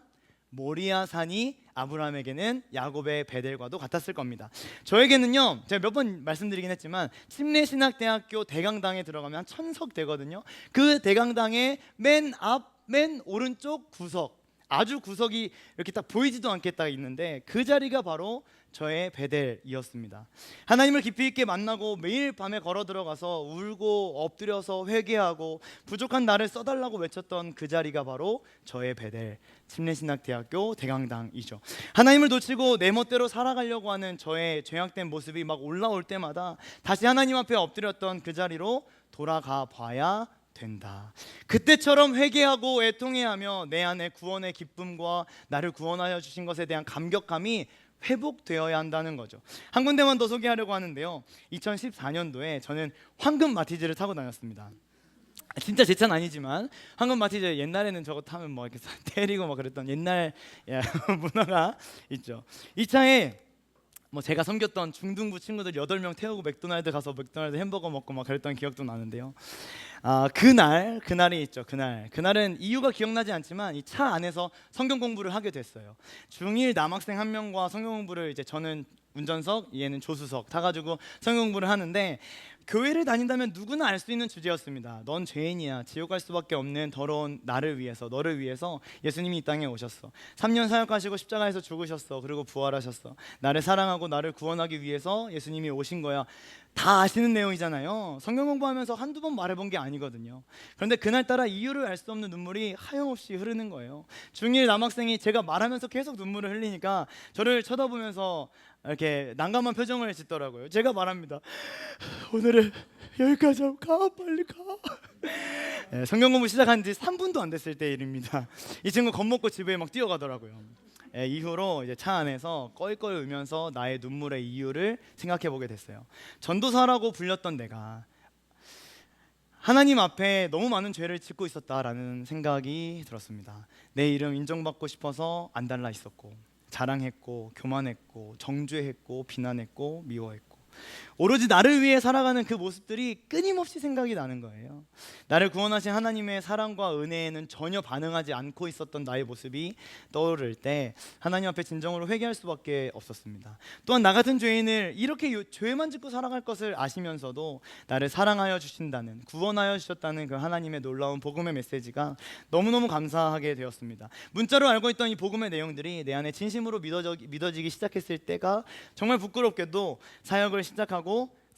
Speaker 2: 모리아 산이 아브라함에게는 야곱의 베델과도 같았을 겁니다. 저에게는요, 제가 몇 번 말씀드리긴 했지만 침례신학대학교 대강당에 들어가면 한 1000석 되거든요. 그 대강당의 맨 오른쪽 구석, 아주 구석이 이렇게 딱 보이지도 않게 딱 있는데, 그 자리가 바로 저의 베델이었습니다. 하나님을 깊이 있게 만나고 매일 밤에 걸어 들어가서 울고 엎드려서 회개하고 부족한 나를 써달라고 외쳤던 그 자리가 바로 저의 베델, 침례신학대학교 대강당이죠. 하나님을 놓치고 내 멋대로 살아가려고 하는 저의 죄악된 모습이 막 올라올 때마다 다시 하나님 앞에 엎드렸던 그 자리로 돌아가 봐야 된다. 그때처럼 회개하고 애통해하며 내 안에 구원의 기쁨과 나를 구원하여 주신 것에 대한 감격감이 회복되어야 한다는 거죠. 한 군데만 더 소개하려고 하는데요, 2014년도에 저는 황금 마티즈를 타고 다녔습니다. 진짜 제 차는 아니지만 황금 마티즈, 옛날에는 저거 타면 뭐 이렇게 때리고 막 그랬던 옛날 문화가 있죠. 이 차에 뭐 제가 섬겼던 중등부 친구들 8명 태우고 맥도날드 가서 맥도날드 햄버거 먹고 막 그랬던 기억도 나는데요. 그날이 있죠. 그날은 이유가 기억나지 않지만 이 차 안에서 성경 공부를 하게 됐어요. 중1 남학생 한 명과 성경 공부를, 이제 저는 운전석, 얘는 조수석 타가지고 성경 공부를 하는데, 교회를 다닌다면 누구나 알 수 있는 주제였습니다. 넌 죄인이야. 지옥 갈 수밖에 없는 더러운 나를 위해서, 너를 위해서 예수님이 이 땅에 오셨어. 3년 사역하시고 십자가에서 죽으셨어. 그리고 부활하셨어. 나를 사랑하고 나를 구원하기 위해서 예수님이 오신 거야. 다 아시는 내용이잖아요. 성경 공부하면서 한두 번 말해본 게 아니거든요. 그런데 그날따라 이유를 알 수 없는 눈물이 하염없이 흐르는 거예요. 중1 남학생이 제가 말하면서 계속 눈물을 흘리니까 저를 쳐다보면서 이렇게 난감한 표정을 짓더라고요. 제가 말합니다. 오늘은 여기까지 하고 가, 빨리 가. 성경 공부 시작한 지 3분도 안 됐을 때 일입니다. 이 친구 겁먹고 집에 막 뛰어가더라고요. 이후로 이제 차 안에서 껄껄 울면서 나의 눈물의 이유를 생각해 보게 됐어요. 전도사라고 불렸던 내가 하나님 앞에 너무 많은 죄를 짓고 있었다라는 생각이 들었습니다. 내 이름 인정받고 싶어서 안달나 있었고, 자랑했고, 교만했고, 정죄했고, 비난했고, 미워했고, 오로지 나를 위해 살아가는 그 모습들이 끊임없이 생각이 나는 거예요. 나를 구원하신 하나님의 사랑과 은혜에는 전혀 반응하지 않고 있었던 나의 모습이 떠오를 때 하나님 앞에 진정으로 회개할 수밖에 없었습니다. 또한 나 같은 죄인을 이렇게 죄만 짓고 살아갈 것을 아시면서도 나를 사랑하여 주신다는, 구원하여 주셨다는 그 하나님의 놀라운 복음의 메시지가 너무너무 감사하게 되었습니다. 문자로 알고 있던 이 복음의 내용들이 내 안에 진심으로 믿어지기 시작했을 때가 정말 부끄럽게도 사역을 시작하고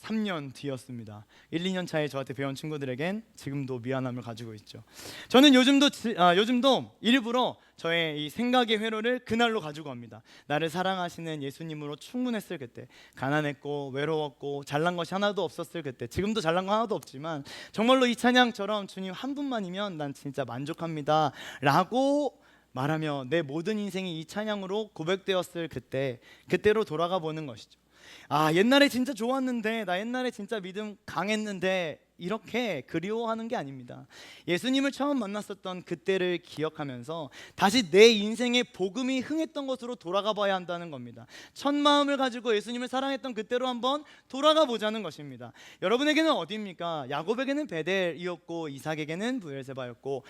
Speaker 2: 3년 뒤였습니다. 1, 2년 차에 저한테 배운 친구들에겐 지금도 미안함을 가지고 있죠. 저는 요즘도 일부러 저의 이 생각의 회로를 그날로 가지고 갑니다. 나를 사랑하시는 예수님으로 충분했을 그때, 가난했고 외로웠고 잘난 것이 하나도 없었을 그때, 지금도 잘난 거 하나도 없지만 정말로 이 찬양처럼 주님 한 분만이면 난 진짜 만족합니다 라고 말하며 내 모든 인생이 이 찬양으로 고백되었을 그때로 돌아가 보는 것이죠. 옛날에 진짜 좋았는데, 나 옛날에 진짜 믿음 강했는데, 이렇게 그리워하는 게 아닙니다. 예수님을 처음 만났었던 그때를 기억하면서 다시 내 인생의 복음이 흥했던 것으로 돌아가 봐야 한다는 겁니다. 첫 마음을 가지고 예수님을 사랑했던 그때로 한번 돌아가 보자는 것입니다. 여러분에게는 어디입니까? 야곱에게는 베델이었고, 이삭에게는 부엘세바였고,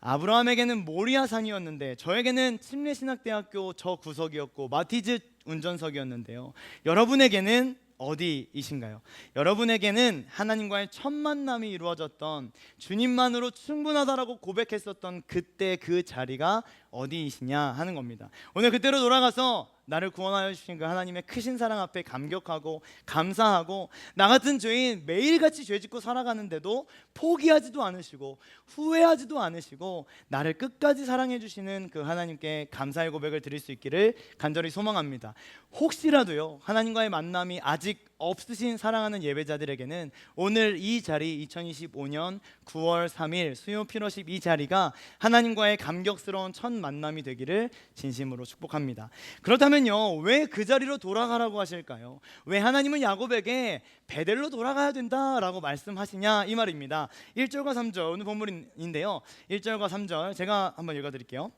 Speaker 2: 아브라함에게는 모리아산이었는데, 저에게는 침례신학대학교 저 구석이었고, 마티즈 운전석이었는데요. 여러분에게는 어디이신가요? 여러분에게는 하나님과의 첫 만남이 이루어졌던, 주님만으로 충분하다라고 고백했었던 그때 그 자리가 어디이시냐 하는 겁니다. 오늘 그때로 돌아가서 나를 구원하여 주신 그 하나님의 크신 사랑 앞에 감격하고 감사하고, 나 같은 죄인 매일같이 죄짓고 살아가는데도 포기하지도 않으시고 후회하지도 않으시고 나를 끝까지 사랑해 주시는 그 하나님께 감사의 고백을 드릴 수 있기를 간절히 소망합니다. 혹시라도요, 하나님과의 만남이 아직 없으신 사랑하는 예배자들에게는 오늘 이 자리, 2025년 9월 3일 수요 피로십 이 자리가 하나님과의 감격스러운 첫 만남이 되기를 진심으로 축복합니다. 그렇다면요, 왜 그 자리로 돌아가라고 하실까요? 왜 하나님은 야곱에게 베델로 돌아가야 된다라고 말씀하시냐 이 말입니다. 1절과 3절 오늘 본문인데요, 1절과 3절 제가 한번 읽어드릴게요.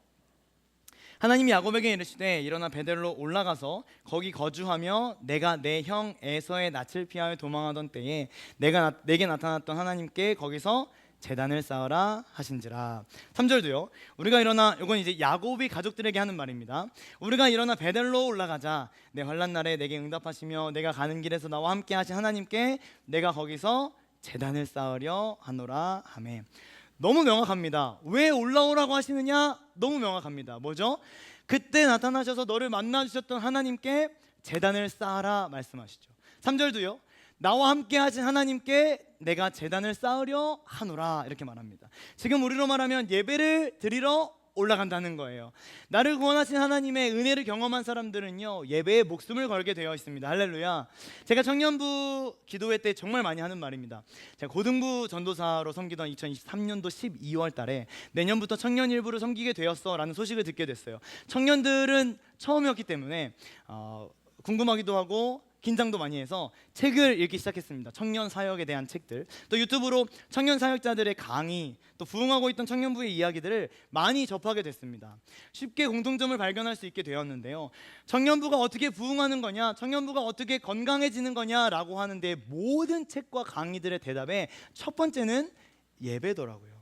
Speaker 2: 하나님이 야곱에게 이르시되 일어나 베델로 올라가서 거기 거주하며 내가 내 형 에서의 낯을 피하여 도망하던 때에 내게 나타났던 하나님께 거기서 제단을 쌓으라 하신지라. 3절도요. 우리가 일어나, 이건 이제 야곱이 가족들에게 하는 말입니다. 우리가 일어나 베델로 올라가자. 내 환난 날에 내게 응답하시며 내가 가는 길에서 나와 함께 하신 하나님께 내가 거기서 제단을 쌓으려 하노라 하매. 너무 명확합니다. 왜 올라오라고 하시느냐? 너무 명확합니다. 뭐죠? 그때 나타나셔서 너를 만나주셨던 하나님께 제단을 쌓아라 말씀하시죠. 3절도요. 나와 함께 하신 하나님께 내가 제단을 쌓으려 하노라 이렇게 말합니다. 지금 우리로 말하면 예배를 드리러 올라간다는 거예요. 나를 구원하신 하나님의 은혜를 경험한 사람들은요, 예배에 목숨을 걸게 되어 있습니다. 할렐루야. 제가 청년부 기도회 때 정말 많이 하는 말입니다. 제가 고등부 전도사로 섬기던 2023년도 12월 달에 내년부터 청년 일부를 섬기게 되었어 라는 소식을 듣게 됐어요. 청년들은 처음이었기 때문에 궁금하기도 하고 긴장도 많이 해서 책을 읽기 시작했습니다. 청년 사역에 대한 책들, 또 유튜브로 청년 사역자들의 강의, 또 부흥하고 있던 청년부의 이야기들을 많이 접하게 됐습니다. 쉽게 공통점을 발견할 수 있게 되었는데요, 청년부가 어떻게 부흥하는 거냐, 청년부가 어떻게 건강해지는 거냐라고 하는데 모든 책과 강의들의 대답에 첫 번째는 예배더라고요.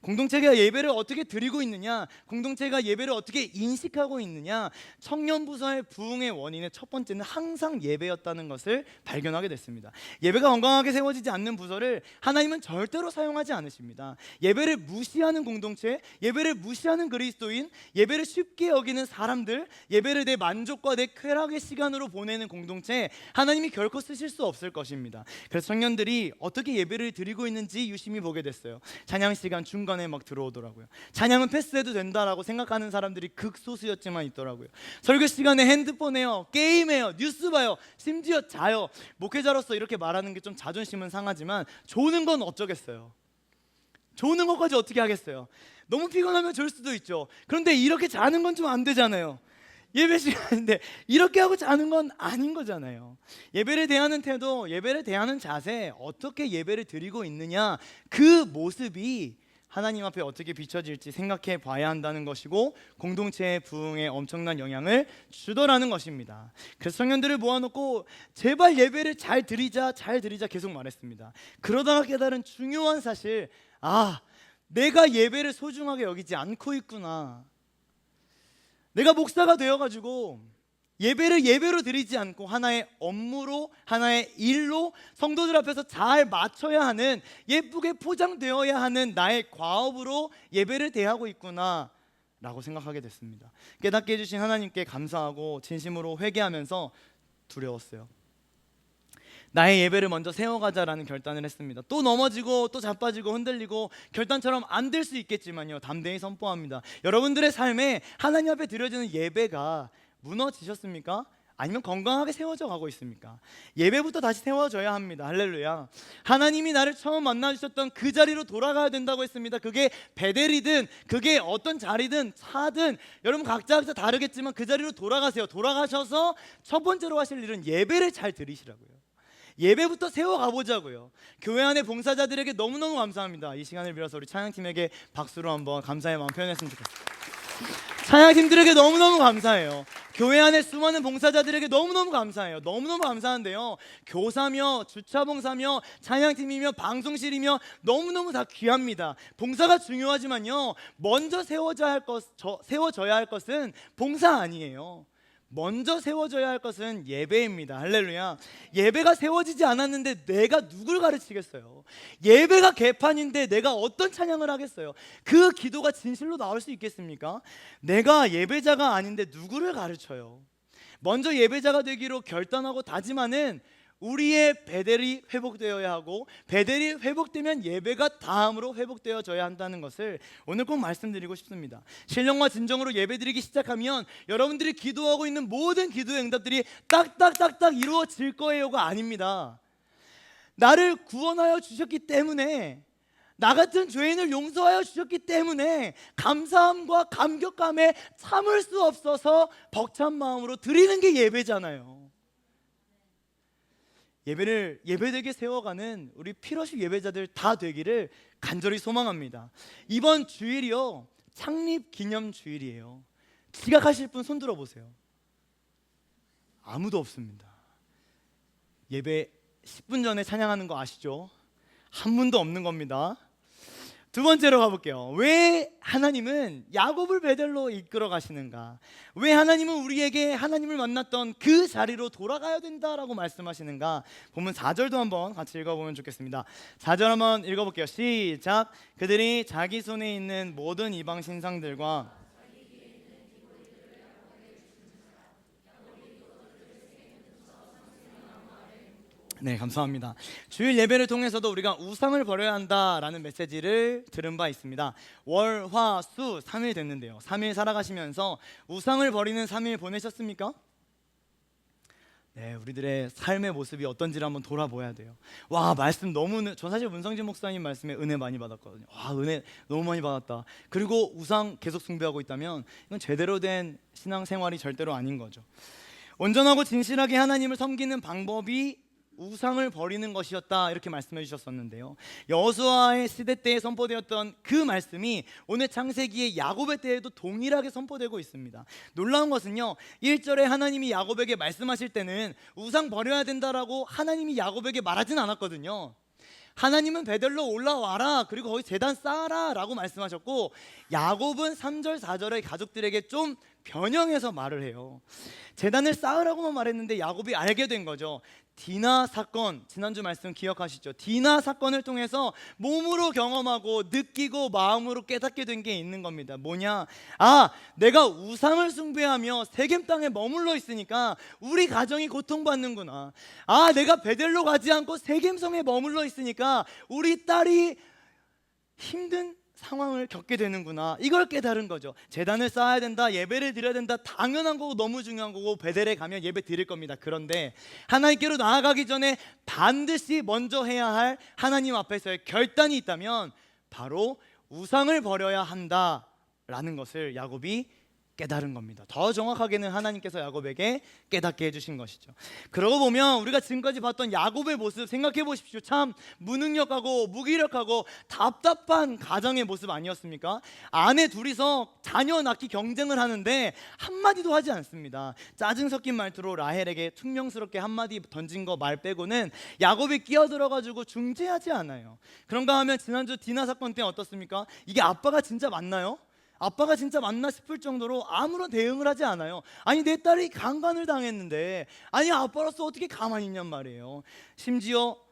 Speaker 2: 공동체가 예배를 어떻게 드리고 있느냐, 공동체가 예배를 어떻게 인식하고 있느냐, 청년부서의 부흥의 원인의 첫 번째는 항상 예배였다는 것을 발견하게 됐습니다. 예배가 건강하게 세워지지 않는 부서를 하나님은 절대로 사용하지 않으십니다. 예배를 무시하는 공동체, 예배를 무시하는 그리스도인, 예배를 쉽게 여기는 사람들, 예배를 내 만족과 내 쾌락의 시간으로 보내는 공동체, 하나님이 결코 쓰실 수 없을 것입니다. 그래서 청년들이 어떻게 예배를 드리고 있는지 유심히 보게 됐어요. 찬양 시간 중간에 막 들어오더라고요. 찬양은 패스해도 된다라고 생각하는 사람들이 극소수였지만 있더라고요. 설교 시간에 핸드폰 해요, 게임해요, 뉴스 봐요, 심지어 자요. 목회자로서 이렇게 말하는 게 좀 자존심은 상하지만 조는 건 어쩌겠어요. 조는 것까지 어떻게 하겠어요. 너무 피곤하면 졸 수도 있죠. 그런데 이렇게 자는 건 좀 안 되잖아요. 예배 시간인데 이렇게 하고 자는 건 아닌 거잖아요. 예배를 대하는 태도, 예배를 대하는 자세, 어떻게 예배를 드리고 있느냐, 그 모습이 하나님 앞에 어떻게 비춰질지 생각해 봐야 한다는 것이고, 공동체의 부흥에 엄청난 영향을 주더라는 것입니다. 그래서 청년들을 모아놓고 제발 예배를 잘 드리자 계속 말했습니다. 그러다가 깨달은 중요한 사실, 내가 예배를 소중하게 여기지 않고 있구나. 내가 목사가 되어가지고 예배를 예배로 드리지 않고 하나의 업무로, 하나의 일로 성도들 앞에서 잘 맞춰야 하는, 예쁘게 포장되어야 하는 나의 과업으로 예배를 대하고 있구나 라고 생각하게 됐습니다. 깨닫게 해주신 하나님께 감사하고 진심으로 회개하면서 두려웠어요. 나의 예배를 먼저 세워가자라는 결단을 했습니다. 또 넘어지고 또 자빠지고 흔들리고 결단처럼 안 될 수 있겠지만요, 담대히 선포합니다. 여러분들의 삶에 하나님 앞에 드려지는 예배가 무너지셨습니까? 아니면 건강하게 세워져 가고 있습니까? 예배부터 다시 세워져야 합니다. 할렐루야. 하나님이 나를 처음 만나주셨던 그 자리로 돌아가야 된다고 했습니다. 그게 베델이든 그게 어떤 자리든 차든 여러분 각자 다르겠지만 그 자리로 돌아가세요. 돌아가셔서 첫 번째로 하실 일은 예배를 잘 드리시라고요. 예배부터 세워가보자고요. 교회 안에 봉사자들에게 너무너무 감사합니다. 이 시간을 빌어서 우리 찬양팀에게 박수로 한번 감사의 마음 표현했으면 좋겠습니다. 찬양팀들에게 너무너무 감사해요. 교회 안에 수많은 봉사자들에게 너무너무 감사해요. 너무너무 감사한데요, 교사며 주차봉사며 찬양팀이며 방송실이며 너무너무 다 귀합니다. 봉사가 중요하지만요, 먼저 세워져야 할 것은 봉사 아니에요. 먼저 세워져야 할 것은 예배입니다. 할렐루야. 예배가 세워지지 않았는데 내가 누굴 가르치겠어요? 예배가 개판인데 내가 어떤 찬양을 하겠어요? 그 기도가 진실로 나올 수 있겠습니까? 내가 예배자가 아닌데 누구를 가르쳐요? 먼저 예배자가 되기로 결단하고 다짐하는 우리의 베델이 회복되어야 하고, 베델이 회복되면 예배가 다음으로 회복되어져야 한다는 것을 오늘 꼭 말씀드리고 싶습니다. 신령과 진정으로 예배드리기 시작하면 여러분들이 기도하고 있는 모든 기도의 응답들이 딱딱딱딱 이루어질 거예요가 아닙니다. 나를 구원하여 주셨기 때문에, 나 같은 죄인을 용서하여 주셨기 때문에 감사함과 감격감에 참을 수 없어서 벅찬 마음으로 드리는 게 예배잖아요. 예배를 예배되게 세워가는 우리 피러십 예배자들 다 되기를 간절히 소망합니다. 이번 주일이요, 창립 기념 주일이에요. 지각하실 분 손 들어보세요. 아무도 없습니다. 예배 10분 전에 찬양하는 거 아시죠? 한 분도 없는 겁니다. 두 번째로 가볼게요. 왜 하나님은 야곱을 베델로 이끌어 가시는가? 왜 하나님은 우리에게 하나님을 만났던 그 자리로 돌아가야 된다라고 말씀하시는가? 본문 4절도 한번 같이 읽어보면 좋겠습니다. 4절 한번 읽어볼게요. 시작. 그들이 자기 손에 있는 모든 이방 신상들과 네, 감사합니다. 주일 예배를 통해서도 우리가 우상을 버려야 한다라는 메시지를 들은 바 있습니다. 월, 화, 수 3일 됐는데요. 3일 살아가시면서 우상을 버리는 3일 보내셨습니까? 네, 우리들의 삶의 모습이 어떤지를 한번 돌아봐야 돼요. 와, 말씀 너무, 저 사실 문성진 목사님 말씀에 은혜 많이 받았거든요. 와, 은혜 너무 많이 받았다. 그리고 우상 계속 숭배하고 있다면 이건 제대로 된 신앙생활이 절대로 아닌 거죠. 온전하고 진실하게 하나님을 섬기는 방법이 우상을 버리는 것이었다, 이렇게 말씀해 주셨었는데요. 여호수아의 시대 때에 선포되었던 그 말씀이 오늘 창세기의 야곱의 때에도 동일하게 선포되고 있습니다. 놀라운 것은요, 1절에 하나님이 야곱에게 말씀하실 때는 우상 버려야 된다라고 하나님이 야곱에게 말하진 않았거든요. 하나님은 베델로 올라와라, 그리고 거기 제단 쌓아라 라고 말씀하셨고, 야곱은 3절 4절의 가족들에게 좀 변형해서 말을 해요. 제단을 쌓으라고만 말했는데 야곱이 알게 된 거죠. 디나 사건, 지난주 말씀 기억하시죠? 디나 사건을 통해서 몸으로 경험하고 느끼고 마음으로 깨닫게 된 게 있는 겁니다. 뭐냐? 아, 내가 우상을 숭배하며 세겜 땅에 머물러 있으니까 우리 가정이 고통받는구나. 아, 내가 베델로 가지 않고 세겜성에 머물러 있으니까 우리 딸이 힘든 상황을 겪게 되는구나. 이걸 깨달은 거죠. 제단을 쌓아야 된다, 예배를 드려야 된다, 당연한 거고 너무 중요한 거고, 베델에 가면 예배 드릴 겁니다. 그런데 하나님께로 나아가기 전에 반드시 먼저 해야 할 하나님 앞에서의 결단이 있다면 바로 우상을 버려야 한다라는 것을 야곱이 깨달은 겁니다. 더 정확하게는 하나님께서 야곱에게 깨닫게 해주신 것이죠. 그러고 보면 우리가 지금까지 봤던 야곱의 모습 생각해 보십시오. 참 무능력하고 무기력하고 답답한 가정의 모습 아니었습니까? 아내 둘이서 자녀 낳기 경쟁을 하는데 한마디도 하지 않습니다. 짜증 섞인 말투로 라헬에게 퉁명스럽게 한마디 던진 거 말 빼고는 야곱이 끼어들어가지고 중재하지 않아요. 그런가 하면 지난주 디나 사건 때 어떻습니까? 이게 아빠가 진짜 맞나요? 아빠가 진짜 맞나 싶을 정도로 아무런 대응을 하지 않아요. 아니, 내 딸이 강간을 당했는데, 아니 아빠로서 어떻게 가만히 있냔 말이에요. 심지어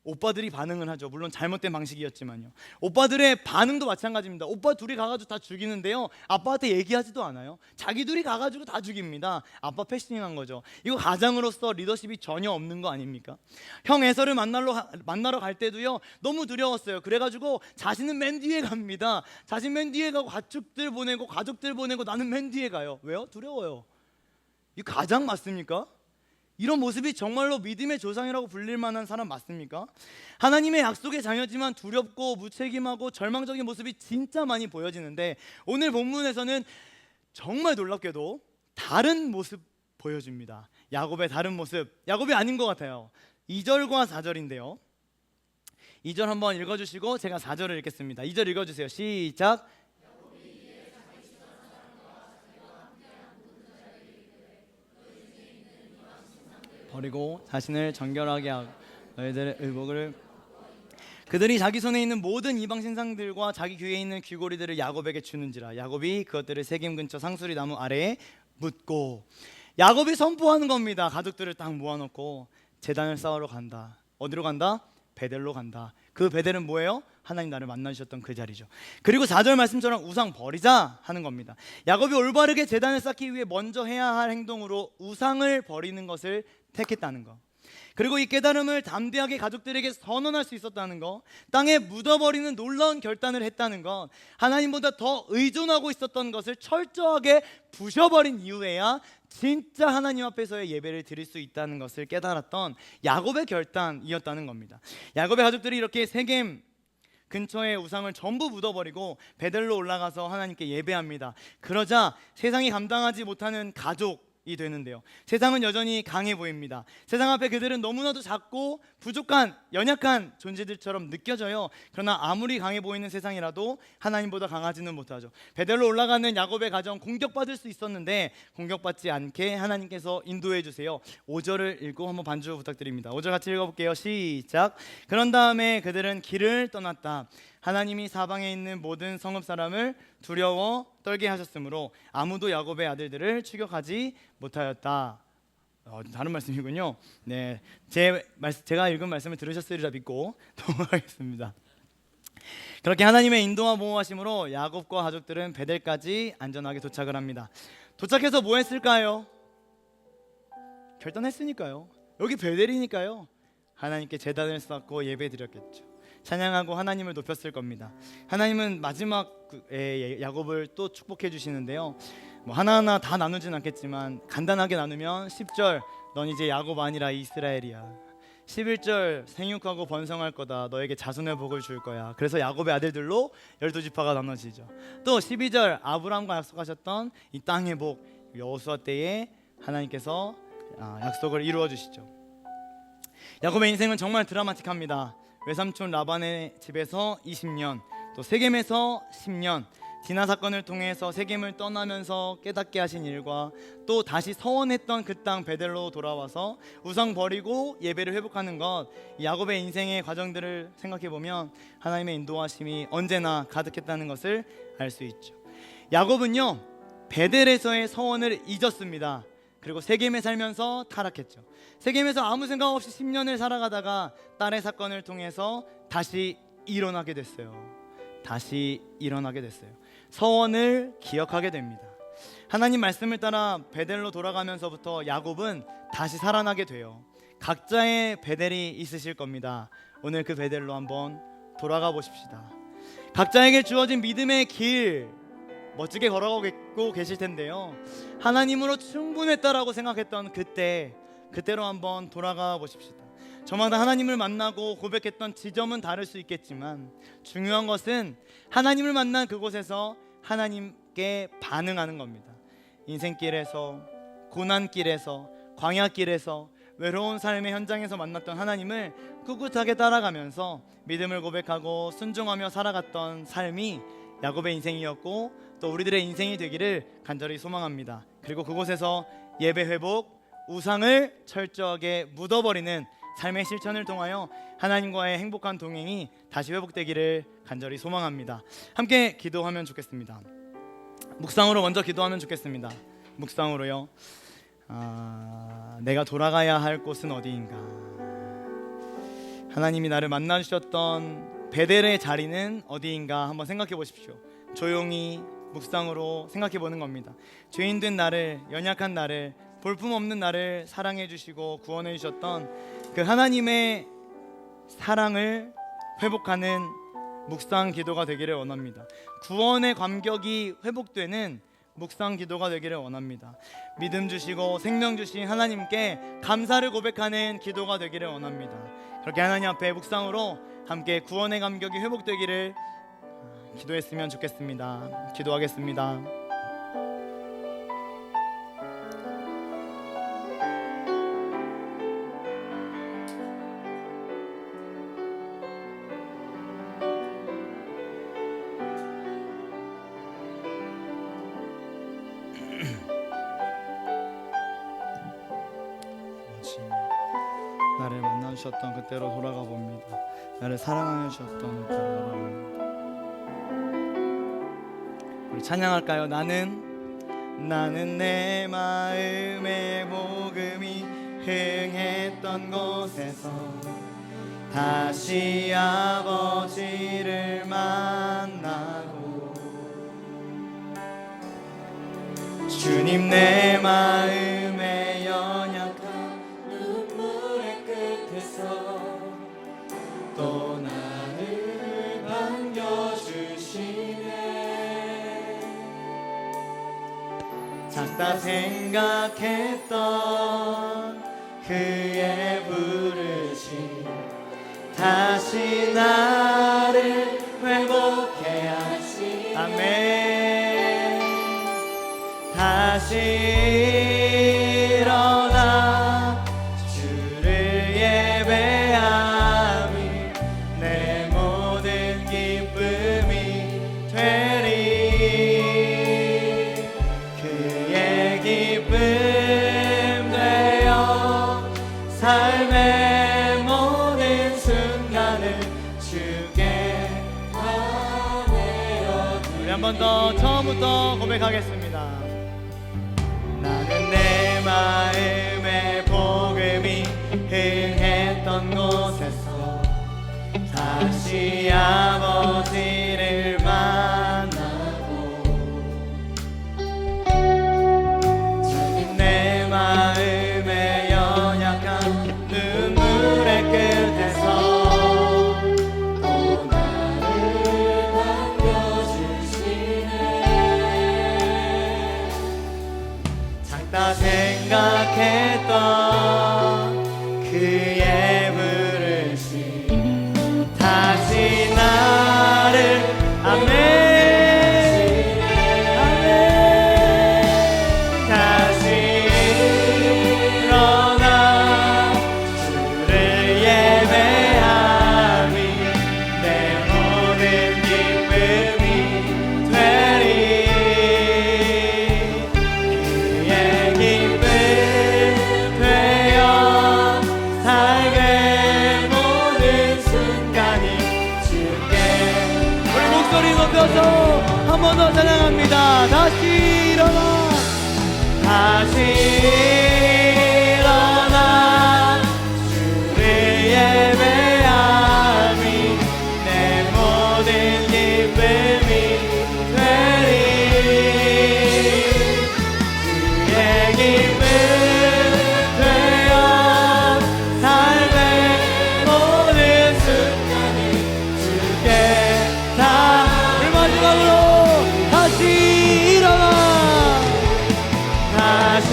Speaker 2: 오빠들이 반응을 하죠. 물론 잘못된 방식이었지만요. 오빠들의 반응도 마찬가지입니다. 오빠 둘이 가가지고 다 죽이는데요, 아빠한테 얘기하지도 않아요. 자기 둘이 가가지고 다 죽입니다. 아빠 패싱한 거죠. 이거 가장으로서 리더십이 전혀 없는 거 아닙니까? 형 에서를 만나러 갈 때도요, 너무 두려웠어요. 그래가지고 자신은 맨 뒤에 갑니다. 자신 맨 뒤에 가고 가축들 보내고 가족들 보내고 나는 맨 뒤에 가요. 왜요? 두려워요. 이 가장 맞습니까? 이런 모습이 정말로 믿음의 조상이라고 불릴 만한 사람 맞습니까? 하나님의 약속의 자녀지만 두렵고 무책임하고 절망적인 모습이 진짜 많이 보여지는데, 오늘 본문에서는 정말 놀랍게도 다른 모습 보여줍니다. 야곱의 다른 모습, 야곱이 아닌 것 같아요. 2절과 4절인데요 2절 한번 읽어주시고 제가 4절을 읽겠습니다. 2절 읽어주세요. 시작. 버리고 자신을 정결하게 하고 너희들의 의복을, 그들이 자기 손에 있는 모든 이방 신상들과 자기 귀에 있는 귀고리들을 야곱에게 주는지라 야곱이 그것들을 세겜 근처 상수리 나무 아래에 묻고. 야곱이 선포하는 겁니다. 가족들을 딱 모아놓고 제단을 쌓으러 간다. 어디로 간다? 베델로 간다. 그 베델은 뭐예요? 하나님 나를 만나주셨던 그 자리죠. 그리고 4절 말씀처럼 우상 버리자 하는 겁니다. 야곱이 올바르게 제단을 쌓기 위해 먼저 해야 할 행동으로 우상을 버리는 것을 택했다는 거. 그리고 이 깨달음을 담대하게 가족들에게 선언할 수 있었다는 거, 땅에 묻어버리는 놀라운 결단을 했다는 것, 하나님보다 더 의존하고 있었던 것을 철저하게 부셔버린 이후에야 진짜 하나님 앞에서의 예배를 드릴 수 있다는 것을 깨달았던 야곱의 결단이었다는 겁니다. 야곱의 가족들이 이렇게 세겜 근처의 우상을 전부 묻어버리고 베델로 올라가서 하나님께 예배합니다. 그러자 세상이 감당하지 못하는 가족이 되는데요, 세상은 여전히 강해 보입니다. 세상 앞에 그들은 너무나도 작고 부족한 연약한 존재들처럼 느껴져요. 그러나 아무리 강해 보이는 세상이라도 하나님보다 강하지는 못하죠. 베델로 올라가는 야곱의 가정 공격받을 수 있었는데 공격받지 않게 하나님께서 인도해 주세요. 5절을 읽고 한번 반주 부탁드립니다. 5절 같이 읽어볼게요. 시작. 그런 다음에 그들은 길을 떠났다. 하나님이 사방에 있는 모든 성읍 사람을 두려워 떨게 하셨으므로 아무도 야곱의 아들들을 추격하지 못하였다. 다른 말씀이군요. 네, 제가 읽은 말씀을 들으셨으리라 믿고 넘어가겠습니다. 그렇게 하나님의 인도와 보호하심으로 야곱과 가족들은 베델까지 안전하게 도착을 합니다. 도착해서 뭐 했을까요? 결단했으니까요. 여기 베델이니까요. 하나님께 제단을 쌓고 예배드렸겠죠. 찬양하고 하나님을 높였을 겁니다. 하나님은 마지막에 야곱을 또 축복해 주시는데요, 뭐 하나하나 다 나누진 않겠지만 간단하게 나누면 10절 넌 이제 야곱 아니라 이스라엘이야. 11절 생육하고 번성할 거다. 너에게 자손의 복을 줄 거야. 그래서 야곱의 아들들로 12지파가 나눠지죠. 또 12절 아브라함과 약속하셨던 이 땅의 복, 여호수아 때에 하나님께서 약속을 이루어 주시죠. 야곱의 인생은 정말 드라마틱합니다. 외삼촌 라반의 집에서 20년, 또 세겜에서 10년, 디나 사건을 통해서 세겜을 떠나면서 깨닫게 하신 일과 또 다시 서원했던 그 땅 베델로 돌아와서 우상 버리고 예배를 회복하는 것, 야곱의 인생의 과정들을 생각해 보면 하나님의 인도하심이 언제나 가득했다는 것을 알 수 있죠. 야곱은요, 베델에서의 서원을 잊었습니다. 그리고 세겜에 살면서 타락했죠. 세겜에서 아무 생각 없이 10년을 살아가다가 딸의 사건을 통해서 다시 일어나게 됐어요. 서원을 기억하게 됩니다. 하나님 말씀을 따라 베델로 돌아가면서부터 야곱은 다시 살아나게 돼요. 각자의 베델이 있으실 겁니다. 오늘 그 베델로 한번 돌아가 보십시다. 각자에게 주어진 믿음의 길 멋지게 걸어가고 계실 텐데요, 하나님으로 충분했다라고 생각했던 그때로 한번 돌아가 보십시다. 저마다 하나님을 만나고 고백했던 지점은 다를 수 있겠지만 중요한 것은 하나님을 만난 그곳에서 하나님께 반응하는 겁니다. 인생길에서, 고난길에서, 광야길에서, 외로운 삶의 현장에서 만났던 하나님을 꿋꿋하게 따라가면서 믿음을 고백하고 순종하며 살아갔던 삶이 야곱의 인생이었고 또 우리들의 인생이 되기를 간절히 소망합니다. 그리고 그곳에서 예배 회복, 우상을 철저하게 묻어버리는 삶의 실천을 통하여 하나님과의 행복한 동행이 다시 회복되기를 간절히 소망합니다. 함께 기도하면 좋겠습니다. 묵상으로 먼저 기도하면 좋겠습니다. 묵상으로요. 내가 돌아가야 할 곳은 어디인가? 하나님이 나를 만나주셨던 베델의 자리는 어디인가 한번 생각해 보십시오. 조용히 묵상으로 생각해 보는 겁니다. 죄인된 나를, 연약한 나를, 볼품없는 나를 사랑해 주시고 구원해 주셨던 그 하나님의 사랑을 회복하는 묵상 기도가 되기를 원합니다. 구원의 감격이 회복되는 묵상 기도가 되기를 원합니다. 믿음 주시고 생명 주신 하나님께 감사를 고백하는 기도가 되기를 원합니다. 그렇게 하나님 앞에 묵상으로 함께 구원의 감격이 회복되기를 기도했으면 좋겠습니다. 기도하겠습니다. 나를 만나주셨던 그때로 돌아가 봅니다. 나를 사랑하여 주셨던 그때로 돌아가 봅니다. 우리 찬양할까요? 나는 나는 내 마음의 복음이 흥했던 곳에서 다시 아버지를 만나고 주님 내 마음의 연약한 눈물의 끝에서 또 나를 반겨주시네. 작다 생각했던 그의 부르심 다시 나를 회복해 하시. 아멘. 다시 일어나 주를 예배함이 내 모든 기쁨이 되리. 그의 기쁨 되어 삶의 모든 순간을 주께 하네요. 우리 한 번 더 처음부터 고백하겠습니다. 나는 내 마음의 복음이 흥했던 곳에서 다시 아버지를 만나고 주님 내 마음의 연약한 눈물의 끝에서 또 나를 반겨주시네. 작다 생각했던 그의 부르심 다시 나를 아멘 아멘 다시 일어나 주를 예배함이 내 모든 기쁨이 되리. 그의 기쁨 되어 삶의 모든 순간이 주께. 우리 목소리 높여서 한 번 더 찬양합니다. 다시 일어나 다시 일어나 주를 예배함이 내 모든 기쁨이 되리. 그의 기쁨 되어 삶의 모든 순간이 주께 다. 우리 마지막으로 다시 일어나 다시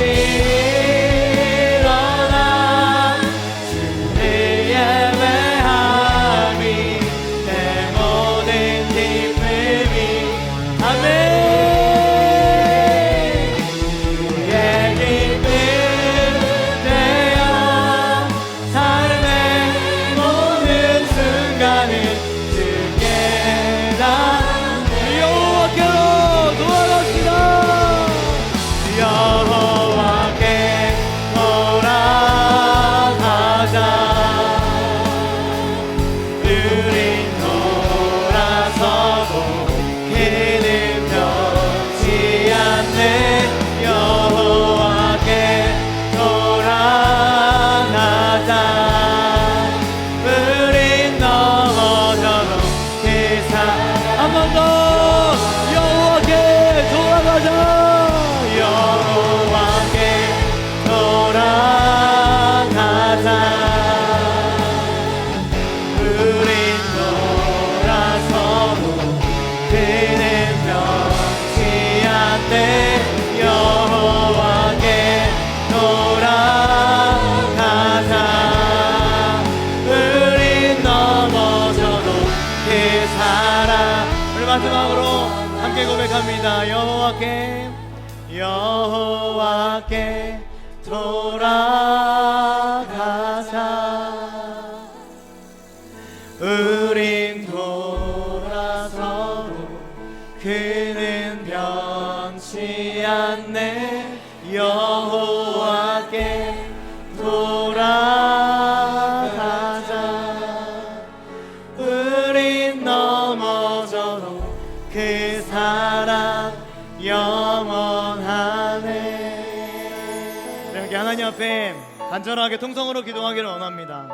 Speaker 2: 일어나 주를 예배함이 내 모든 기쁨이 아멘. 그의 기쁨 되어 삶의 모든 순간을 주께 다. 여호와께로 돌아갑시다. 여호와께 돌아가자. 우린 돌아서도 그는 변치 않네. 여호와께 돌아가자. 우린 넘어져도 그 산 한 번 더 여호와께 돌아가자. 여호와께 돌아가자. 우린 돌아서도 그는 변치 않네. 여호와께 돌아가자. 우린 넘어져도 그 사랑. 우리 마지막으로 함께 고백합니다. 여호와께 돌아가자. 우린 돌아서도 그는 변치 않네. 여호와께 돌아가자. 우린 넘어져도 그 사랑 영원한 앞에 간절하게 통성으로 기도하기를 원합니다.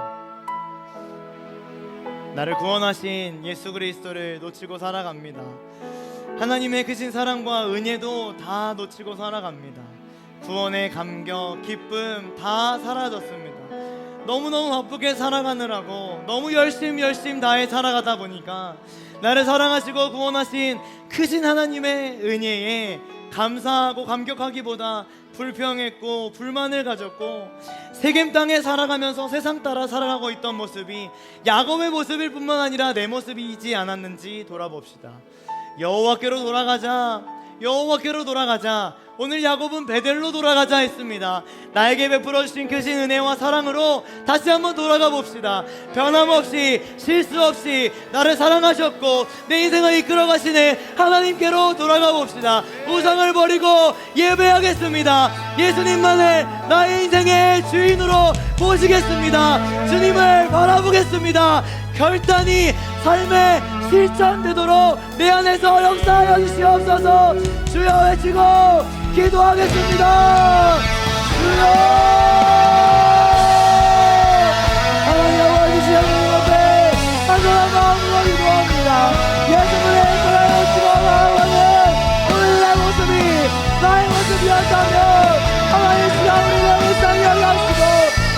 Speaker 2: 나를 구원하신 예수 그리스도를 놓치고 살아갑니다. 하나님의 크신 사랑과 은혜도 다 놓치고 살아갑니다. 구원의 감격, 기쁨 다 사라졌습니다. 너무너무 바쁘게 살아가느라고 너무 열심히 다해 살아가다 보니까 나를 사랑하시고 구원하신 크신 하나님의 은혜에 감사하고 감격하기보다 불평했고 불만을 가졌고 세겜 땅에 살아가면서 세상 따라 살아가고 있던 모습이 야곱의 모습일 뿐만 아니라 내 모습이지 않았는지 돌아봅시다. 여호와께로 돌아가자. 오늘 야곱은 베델로 돌아가자 했습니다. 나에게 베풀어 주신 크신 은혜와 사랑으로 다시 한번 돌아가 봅시다. 변함없이 실수 없이 나를 사랑하셨고 내 인생을 이끌어 가시네 하나님께로 돌아가 봅시다. 우상을 버리고 예배하겠습니다. 예수님만을 나의 인생의 주인으로 모시겠습니다. 주님을 바라보겠습니다. 결단이 삶의 실천되도록 내 안에서 역사하여 주시옵소서. 주여 외치고 기도하겠습니다. 주여 하나님 아버지 하나님 앞에 간절한 마음으로 기도합니다. 예수님의 사랑을 기도하는 오늘 내 모습이 나의 모습이었다면 하나님 시간 우리를 일상이하게 하시고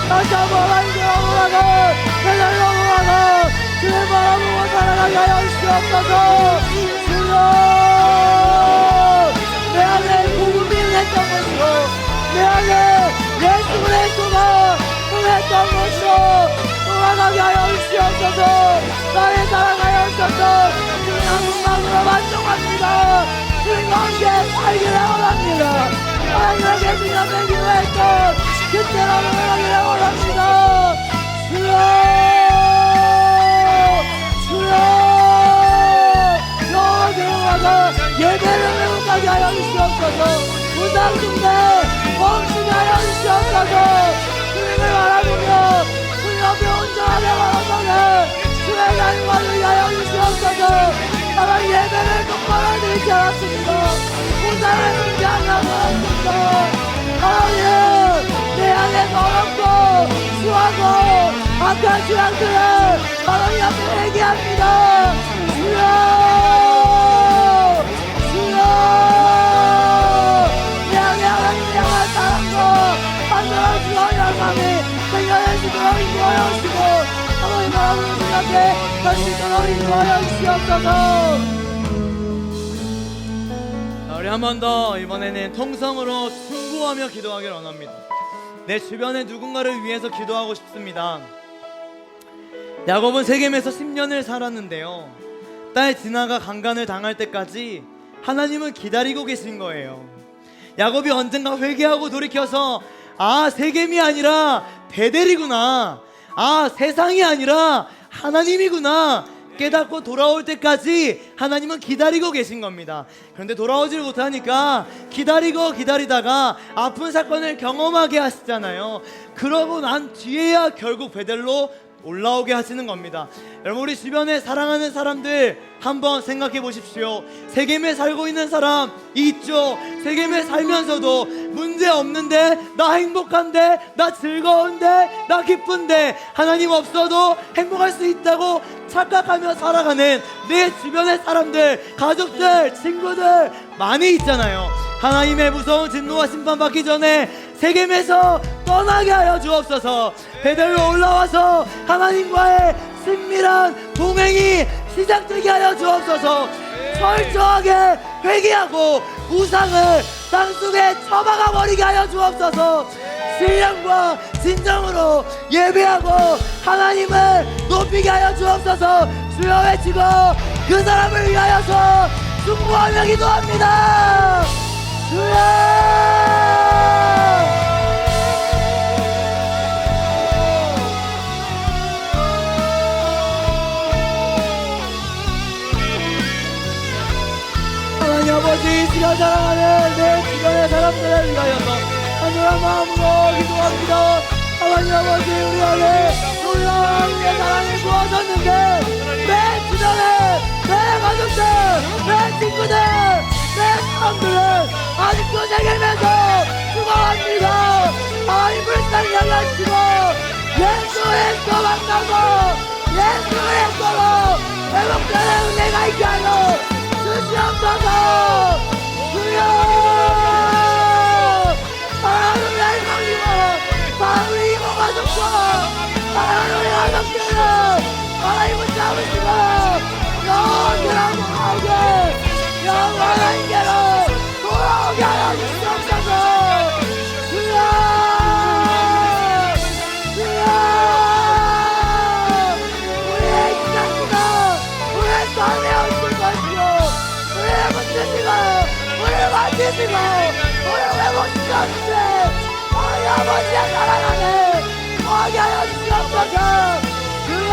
Speaker 2: 다시 한번 하나님께 원하는 내날 원하는 주의 바라보고 살아가게 하여 주시옵소서. 주여 내 안에 복음이 했던 것이고 내 안에 예수 그리스도가 통했던 것이고 돌아가게 하여 주시옵소서. 나의 사랑하여 주셔서 주님 한분만으로 만족합니다. 주님과 함께 살기를 원합니다. 하나님에게 주님 앞에 기도했던 그때로 돌아가기를 원합니다. 여호와께로 예배를 회복하게 하여 주시옵소서. 우상 숭배 멈추게 하여 주시옵소서. 주님을 바라보며 주님 앞에 온전하게 바라보는 주의 날과 누리게 하여 주시옵소서. 하나님 예배를 똑바로 드리지 않았습니다. 우상을 숭배하지 않았습니다. 하나님 내 안에 더럽고 수하고 악한 신앙들을 하나님 앞에 회개합니다. 주여 내 안에 하나님을 향한 사랑과 간절한 주와 열망이 생겨내시도록 인도하여 주시고 하나님 바라보는 분 앞에 갈 수 있도록 인도하여 주시옵소서. 우리 한 번 더 이번에는 통성으로 충고하며 기도하기를 원합니다. 내 주변에 누군가를 위해서 기도하고 싶습니다. 야곱은 세겜에서 10년을 살았는데요, 딸 디나가 강간을 당할 때까지 하나님은 기다리고 계신 거예요. 야곱이 언젠가 회개하고 돌이켜서 아 세겜이 아니라 베델이구나, 아 세상이 아니라 하나님이구나 깨닫고 돌아올 때까지 하나님은 기다리고 계신 겁니다. 그런데 돌아오질 못하니까 기다리다가 아픈 사건을 경험하게 하시잖아요. 그러고 난 뒤에야 결국 베델로 올라오게 하시는 겁니다. 여러분, 우리 주변에 사랑하는 사람들 한번 생각해 보십시오. 세겜에 살고 있는 사람 있죠? 세겜에 살면서도 문제 없는데, 나 행복한데, 나 즐거운데, 나 기쁜데, 하나님 없어도 행복할 수 있다고 착각하며 살아가는 내 주변의 사람들, 가족들, 친구들 많이 있잖아요. 하나님의 무서운 진노와 심판받기 전에 세겜에서 떠나게 하여 주옵소서. 베델로 올라와서 하나님과의 친밀한 동행이 시작되게 하여 주옵소서. 철저하게 회개하고 우상을 땅속에 처박아 버리게 하여 주옵소서. 신령과 진정으로 예배하고 하나님을 높이게 하여 주옵소서. 주여 외치고 그 사람을 위하여서 중보하며 기도합니다. 주여! 하나님 아버지, 이 시간 사랑하는 내 주변의 사람들을 위하여서 간절한 마음으로 기도합니다. 하나님 아버지, 우리 안에 놀라운 사랑이 부어졌는데 내 주변에 내 가족들, 내 친구들, 내 사람들은 아직도 세겜에서 죽어갑니다.
Speaker 3: 하나님 불쌍히 여겨주시고 예수 그리스도 만나고 예수 그리스도로 회복되는 은혜가 있게 하여 주시옵소서. 주여 사랑하는 우리 할머니고 사랑하는 우리 이모 가족과 사랑하는 우리 가족들을 하나님을 잡으시고 영원히라고 하게 영원한게로 돌아오게 하여 주시옵소서. 주여 주여 우리의 기상수가 우리의 삶에 없을 것이고 우리를 붙드시고 우리를 만드시고 우리를 회복시켜주세. 우리 아버지의 사랑 안에 거하게 하여 주시옵소서. 주여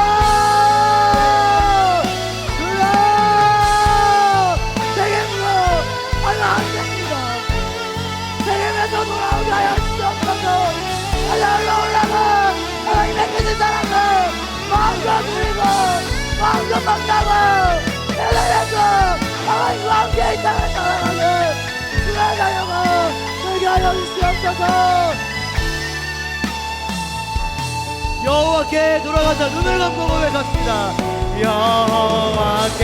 Speaker 3: 주여 세겜으로 하면 안됩니다. 세겜에서 돌아오게 하여 주시옵소서. 하늘로 올라가 하나님의 크신 사랑을 마음껏 누리고 마음껏 만나고 세상에서 하나님과 함께 이 땅을 살아가는 주의 자녀가 되게 하여 주시옵소서.
Speaker 2: 여호와께 돌아가자. 눈을 감고 고백합시다. 여호와께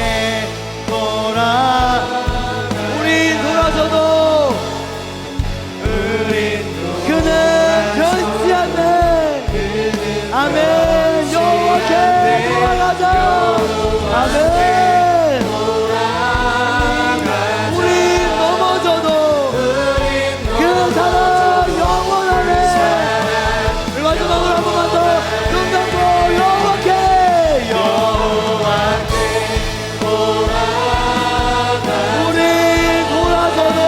Speaker 2: 우린 돌아서도 그는 변치 않네. 아멘. 여호와께 돌아가자. 아멘. 우린 넘어져도 그 사랑 영원하네. 마지막으로 한 번만 더 눈 감고 여호와께 우린 돌아서도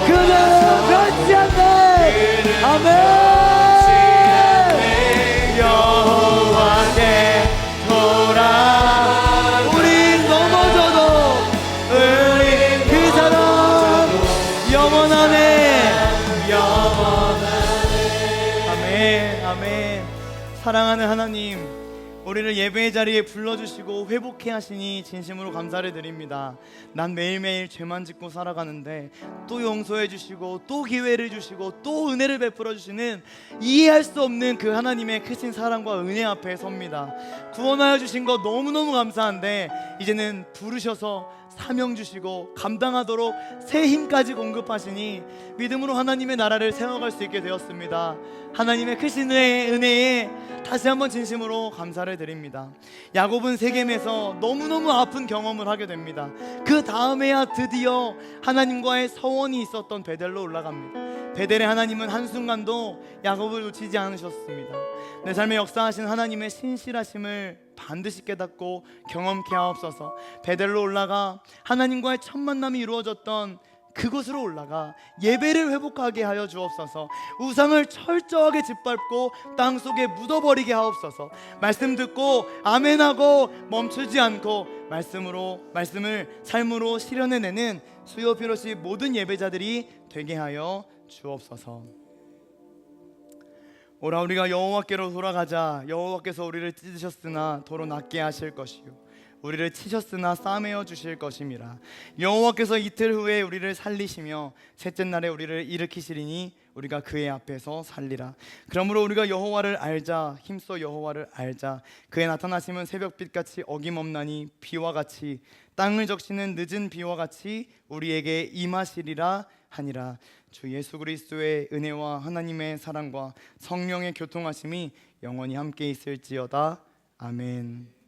Speaker 2: 그는 변치 않네. 아멘. 여호와께 우린 넘어져도 그 사랑 영원하네. 아멘. 아멘. 사랑하는 하나님, 우리를 예배의 자리에 불러주시고 회복해 하시니 진심으로 감사를 드립니다. 난 매일매일 죄만 짓고 살아가는데 또 용서해 주시고 또 기회를 주시고 또 은혜를 베풀어 주시는 이해할 수 없는 그 하나님의 크신 사랑과 은혜 앞에 섭니다. 구원하여 주신 거 너무너무 감사한데 이제는 부르셔서 사명 주시고 감당하도록 새 힘까지 공급하시니 믿음으로 하나님의 나라를 세워갈 수 있게 되었습니다. 하나님의 크신 은혜에 다시 한번 진심으로 감사를 드립니다. 야곱은 세겜에서 너무너무 아픈 경험을 하게 됩니다. 그 다음에야 드디어 하나님과의 서원이 있었던 베델로 올라갑니다. 베델의 하나님은 한순간도 야곱을 놓치지 않으셨습니다. 내 삶에 역사하신 하나님의 신실하심을 반드시 깨닫고 경험케 하옵소서. 베델로 올라가 하나님과의 첫 만남이 이루어졌던 그곳으로 올라가 예배를 회복하게 하여 주옵소서. 우상을 철저하게 짓밟고 땅속에 묻어버리게 하옵소서. 말씀 듣고 아멘하고 멈추지 않고 말씀을 삶으로 실현해내는 수요 피로시 모든 예배자들이 되게 하여 주옵소서. 오라 우리가 여호와께로 돌아가자. 여호와께서 우리를 찢으셨으나 도로 낫게 하실 것이요 우리를 치셨으나 싸매어 주실 것임이라. 여호와께서 이틀 후에 우리를 살리시며 셋째 날에 우리를 일으키시리니 우리가 그의 앞에서 살리라. 그러므로 우리가 여호와를 알자. 힘써 여호와를 알자. 그의 나타나심은 새벽빛같이 어김없나니 비와 같이 땅을 적시는 늦은 비와 같이 우리에게 임하시리라 하니라. 주 예수 그리스도의 은혜와 하나님의 사랑과 성령의 교통하심이 영원히 함께 있을지어다. 아멘.